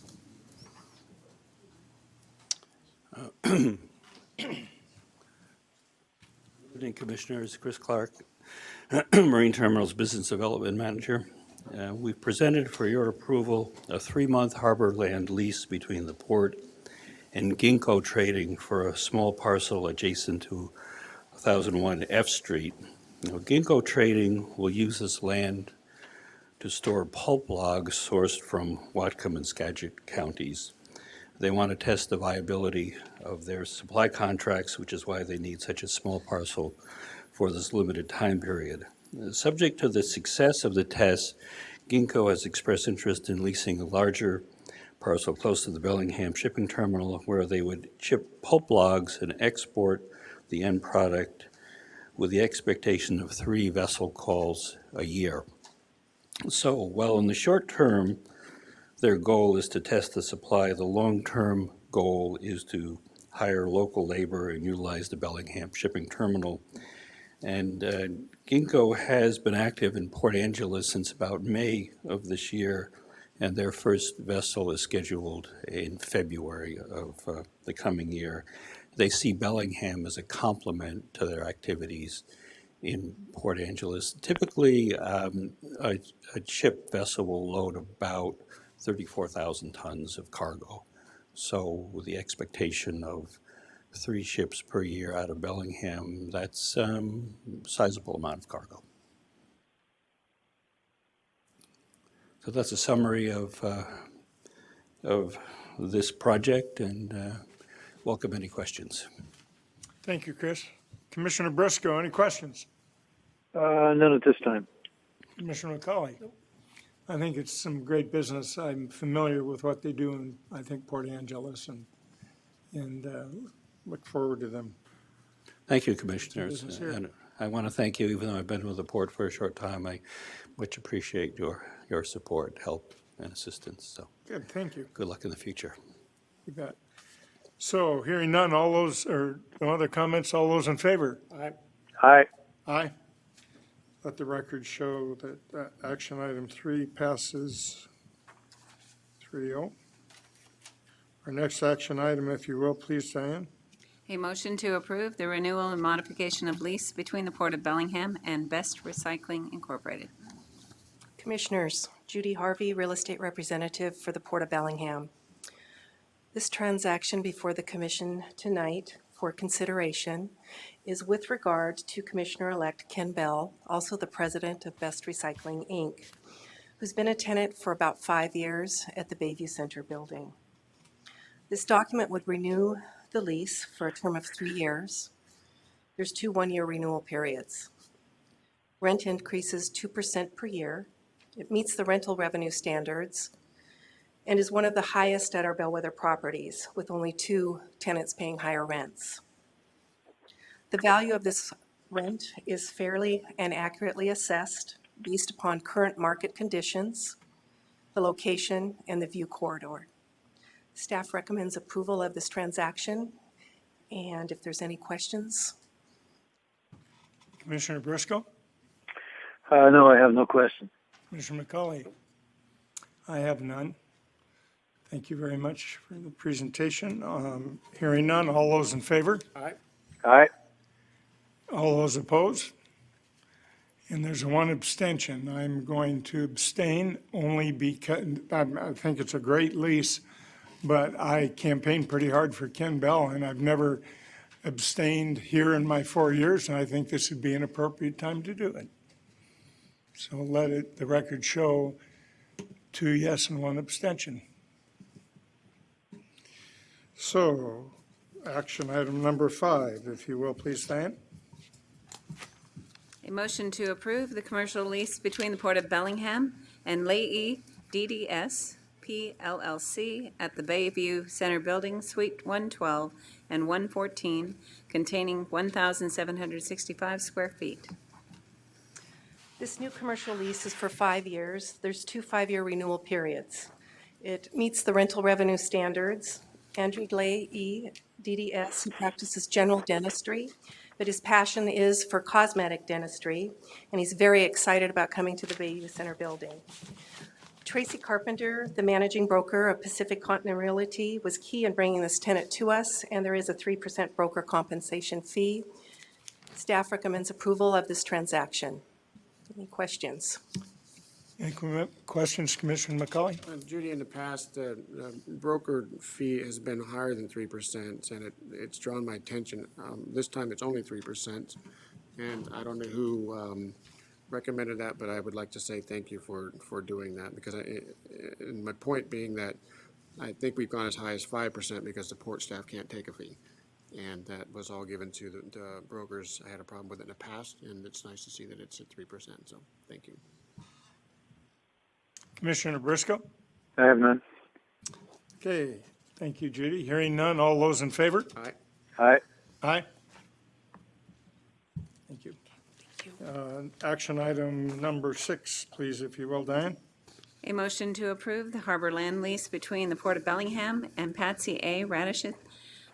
Good evening, Commissioners. Chris Clark, Marine Terminals Business Development Manager. We've presented for your approval a 3-month harbor land lease between the port and Ginkgo Trading for a small parcel adjacent to 1001 F Street. Now, Ginkgo Trading will use this land to store pulp logs sourced from Whatcom and Skagit counties. They want to test the viability of their supply contracts, which is why they need such a small parcel for this limited time period. Subject to the success of the test, Ginkgo has expressed interest in leasing a larger parcel close to the Bellingham shipping terminal where they would ship pulp logs and export the end product with the expectation of 3 vessel calls a year. So while in the short term, their goal is to test the supply, the long-term goal is to hire local labor and utilize the Bellingham shipping terminal. And Ginkgo has been active in Port Angeles since about May of this year, and their first vessel is scheduled in February of the coming year. They see Bellingham as a complement to their activities in Port Angeles. Typically, a ship vessel will load about 34,000 tons of cargo. So with the expectation of 3 ships per year out of Bellingham, that's a sizable amount of cargo. So that's a summary of this project, and welcome any questions. Thank you, Chris. Commissioner Briscoe, any questions? None at this time. Commissioner McCauley? I think it's some great business. I'm familiar with what they do in, I think, Port Angeles, and look forward to them. Thank you, Commissioners. Business here. And I want to thank you, even though I've been with the port for a short time. I much appreciate your support, help, and assistance. So Good, thank you. good luck in the future. You bet. So hearing none, all those, or no other comments, all those in favor? Aye. Aye. Let the record show that action item 3 passes 3-0. Our next action item, if you will, please, Diane. A motion to approve the renewal and modification of lease between the Port of Bellingham and Best Recycling Incorporated. Commissioners, Judy Harvey, Real Estate Representative for the Port of Bellingham. This transaction before the Commission tonight for consideration is with regard to Commissioner-elect Ken Bell, also the President of Best Recycling, Inc., who's been a tenant for about 5 years at the Bayview Center building. This document would renew the lease for a term of 3 years. There's 2 one-year renewal periods. Rent increases 2% per year. It meets the rental revenue standards and is one of the highest at our Bellwether properties, with only 2 tenants paying higher rents. The value of this rent is fairly and accurately assessed based upon current market conditions, the location, and the view corridor. Staff recommends approval of this transaction, and if there's any questions. Commissioner Briscoe? No, I have no question. Commissioner McCauley? I have none. Thank you very much for the presentation. Hearing none, all those in favor? Aye. All those opposed? And there's one abstention. I'm going to abstain only because I think it's a great lease, but I campaigned pretty hard for Ken Bell, and I've never abstained here in my 4 years, and I think this would be an appropriate time to do it. So let the record show 2 yes and 1 abstention. So, action item number 5, if you will, please stand. A motion to approve the commercial lease between the Port of Bellingham and Leahy DDS PLLC at the Bayview Center Building, Suite 112 and 114, containing 1,765 square feet. This new commercial lease is for 5 years. There's 2 5-year renewal periods. It meets the rental revenue standards. Andrew Leahy, DDS, he practices general dentistry, but his passion is for cosmetic dentistry, and he's very excited about coming to the Bayview Center Building. Tracy Carpenter, the managing broker of Pacific Continental Realty, was key in bringing this tenant to us, and there is a 3% broker compensation fee. Staff recommends approval of this transaction. Any questions? Any questions, Commissioner McCauley? Judy, in the past, the broker fee has been higher than 3%, and it's drawn my attention. This time, it's only 3%, and I don't know who recommended that, but I would like to say thank you for doing that, because and my point being that I think we've gone as high as 5% because the port staff can't take a fee, and that was all given to the brokers. I had a problem with it in the past, and it's nice to see that it's at 3%, so thank you. Commissioner Briscoe? I have none. Okay, thank you, Judy. Hearing none, all those in favor? Aye. Aye. Aye. Thank you. Action item number 6, please, if you will, Diane. A motion to approve the harbor land lease between the Port of Bellingham and Patsy A. Radishith,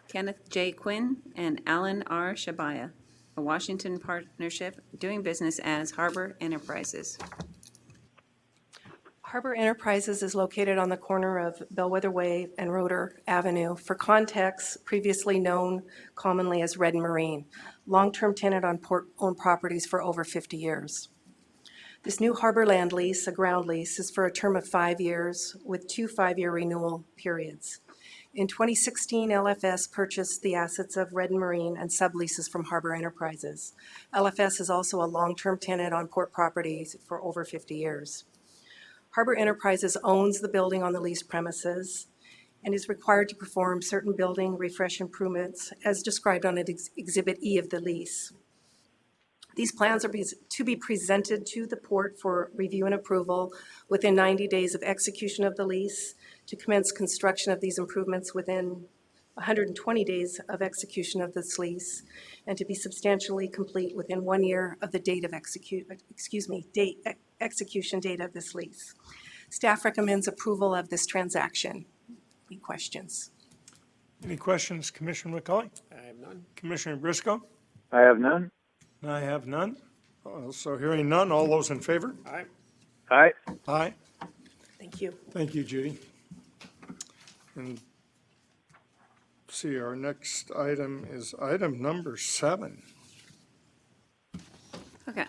Kenneth J. Quinn, and Alan R. Shabaya, a Washington partnership doing business as Harbor Enterprises. Harbor Enterprises is located on the corner of Bellwether Way and Roeder Avenue. For context, previously known commonly as Red Marine, long-term tenant on port-owned properties for over 50 years. This new harbor land lease, a ground lease, is for a term of 5 years with 2 5-year renewal periods. In 2016, LFS purchased the assets of Red Marine and subleases from Harbor Enterprises. LFS is also a long-term tenant on port properties for over 50 years. Harbor Enterprises owns the building on the leased premises and is required to perform certain building refresh improvements as described on Exhibit E of the lease. These plans are to be presented to the port for review and approval within 90 days of execution of the lease, to commence construction of these improvements within 120 days of execution of this lease, and to be substantially complete within 1 year of the date of execution date of this lease. Staff recommends approval of this transaction. Any questions? Any questions, Commissioner McCauley? I have none. Commissioner Briscoe? I have none. I have none. So hearing none, all those in favor? Aye. Aye. Aye. Thank you. Thank you, Judy. And see, our next item is item number 7. Okay.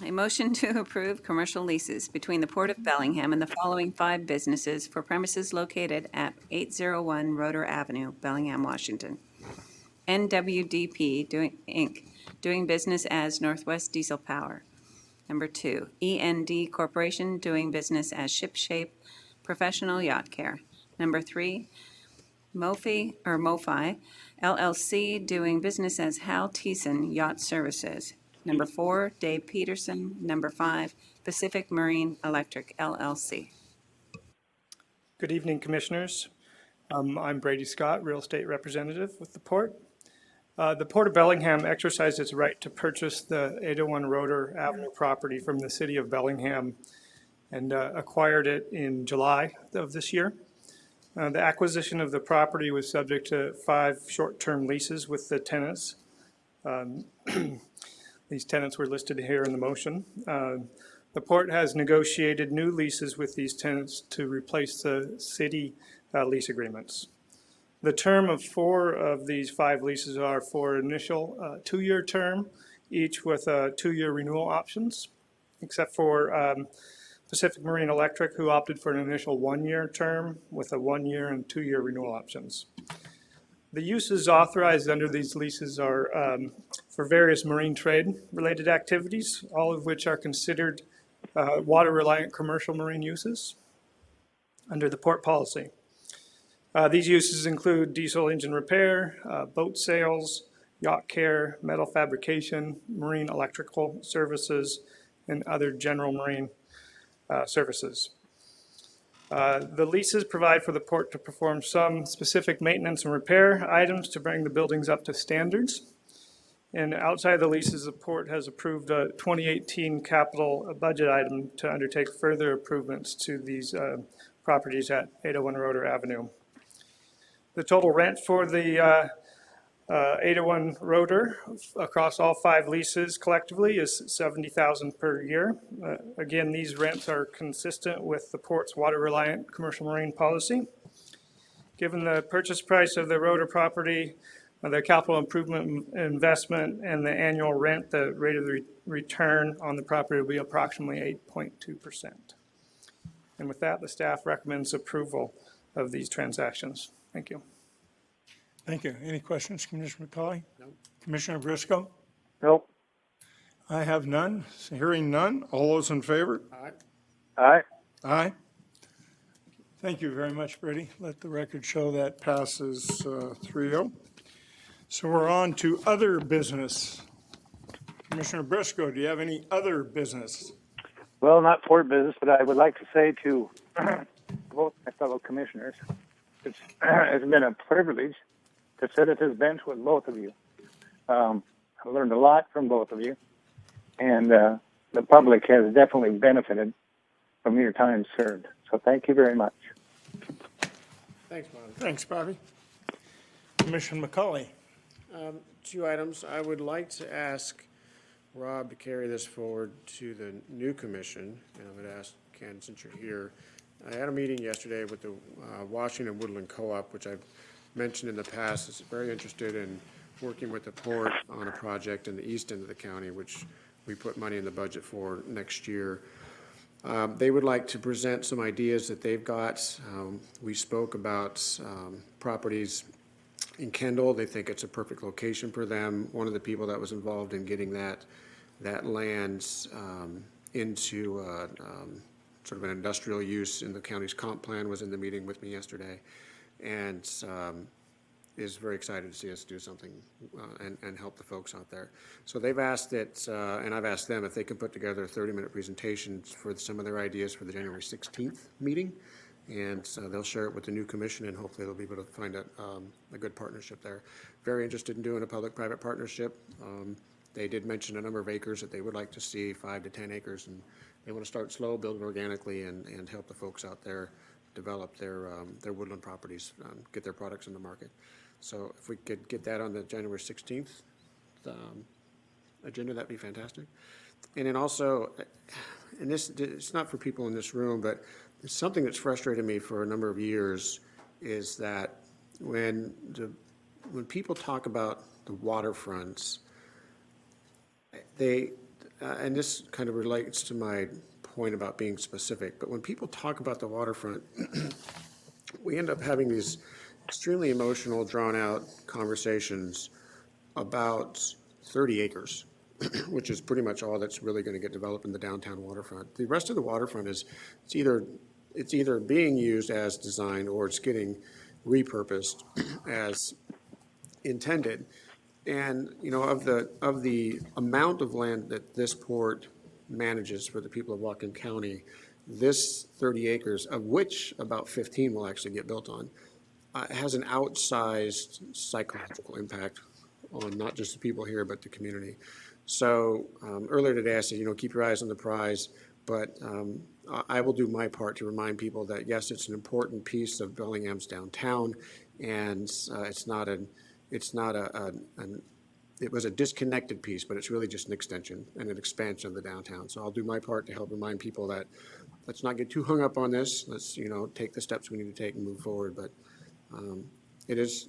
A motion to approve commercial leases between the Port of Bellingham and the following 5 businesses for premises located at 801 Roeder Avenue, Bellingham, Washington. NWDP Inc., doing business as Northwest Diesel Power. Number 2, END Corporation, doing business as Shipshape Professional Yacht Care. Number 3, MoFi LLC, doing business as Hal Thiessen Yacht Services. Number 4, Dave Peterson. Number 5, Pacific Marine Electric LLC. Good evening, Commissioners. I'm Brady Scott, Real Estate Representative with the Port. The Port of Bellingham exercised its right to purchase the 801 Roeder Avenue property from the City of Bellingham and acquired it in July of this year. The acquisition of the property was subject to 5 short-term leases with the tenants. These tenants were listed here in the motion. The Port has negotiated new leases with these tenants to replace the city lease agreements. The term of 4 of these 5 leases are for initial 2-year term each with 2-year renewal options, except for Pacific Marine Electric, who opted for an initial 1-year term with a 1-year and 2-year renewal options. The uses authorized under these leases are for various marine trade-related activities, all of which are considered water-reliant commercial marine uses under the port policy. These uses include diesel engine repair, boat sales, yacht care, metal fabrication, marine electrical services, and other general marine services. The leases provide for the port to perform some specific maintenance and repair items to bring the buildings up to standards. And outside the leases, the port has approved a 2018 capital budget item to undertake further improvements to these properties at 801 Roeder Avenue. The total rent for the 801 Roeder across all 5 leases collectively is $70,000 per year. Again, these rents are consistent with the port's water-reliant commercial marine policy. Given the purchase price of the Roeder property, the capital improvement investment, and the annual rent, the rate of the return on the property will be approximately 8.2%. And with that, the staff recommends approval of these transactions. Thank you. Thank you. Any questions, Commissioner McCauley? No. Commissioner Briscoe? Nope. I have none. Hearing none. All those in favor? Aye. Aye. Aye. Thank you very much, Brady. Let the record show that passes 3-0. So we're on to other business. Commissioner Briscoe, do you have any other business? Well, not port business, but I would like to say to both my fellow commissioners, it's been a privilege to sit at this bench with both of you. I learned a lot from both of you, and the public has definitely benefited from your time served. So thank you very much. Thanks, Bobby. Thanks, Bobby. Commissioner McCauley. 2 items. I would like to ask Rob to carry this forward to the new commission, and I would ask Ken, since you're here. I had a meeting yesterday with the Washington Woodland Co-op, which I've mentioned in the past is very interested in working with the port on a project in the east end of the county, which we put money in the budget for next year. They would like to present some ideas that they've got. We spoke about properties in Kendall. They think it's a perfect location for them. One of the people that was involved in getting that land into sort of an industrial use in the county's comp plan was in the meeting with me yesterday, and is very excited to see us do something and help the folks out there. So they've asked that, and I've asked them if they can put together a 30-minute presentation for some of their ideas for the January 16th meeting, and so they'll share it with the new commission, and hopefully they'll be able to find a good partnership there. Very interested in doing a public-private partnership. They did mention a number of acres that they would like to see, 5 to 10 acres, and they want to start slow, build it organically, and help the folks out there develop their woodland properties, get their products in the market. So if we could get that on the January 16th agenda, that'd be fantastic. And then also, and this, it's not for people in this room, but it's something that's frustrated me for a number of years, is that when people talk about the waterfronts, and this kind of relates to my point about being specific, but when people talk about the waterfront, we end up having these extremely emotional, drawn-out conversations about 30 acres, which is pretty much all that's really going to get developed in the downtown waterfront. The rest of the waterfront is, it's either being used as designed or it's getting repurposed as intended. And, you know, of the amount of land that this port manages for the people of Whatcom County, this 30 acres, of which about 15 will actually get built on, has an outsized psychological impact on not just the people here, but the community. So earlier today, I said, you know, keep your eyes on the prize, but I will do my part to remind people that, yes, it's an important piece of Bellingham's downtown, and it was a disconnected piece, but it's really just an extension and an expansion of the downtown. So I'll do my part to help remind people that let's not get too hung up on this. Let's, you know, take the steps we need to take and move forward. But it is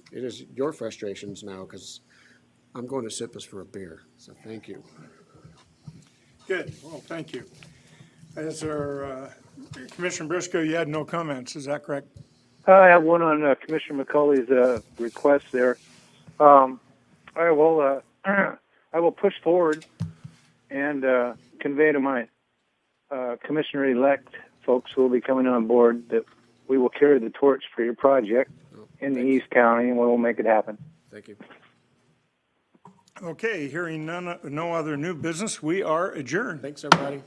your frustrations now, because I'm going to sip us for a beer, so thank you. Good, well, thank you. As our, Commissioner Briscoe, you had no comments, is that correct? I have one on Commissioner McCauley's request there. I will I will push forward and convey to my commissioner-elect folks who will be coming on board that we will carry the torch for your project in the East County, and we will make it happen. Thank you. Okay, hearing no other new business, we are adjourned. Thanks, everybody.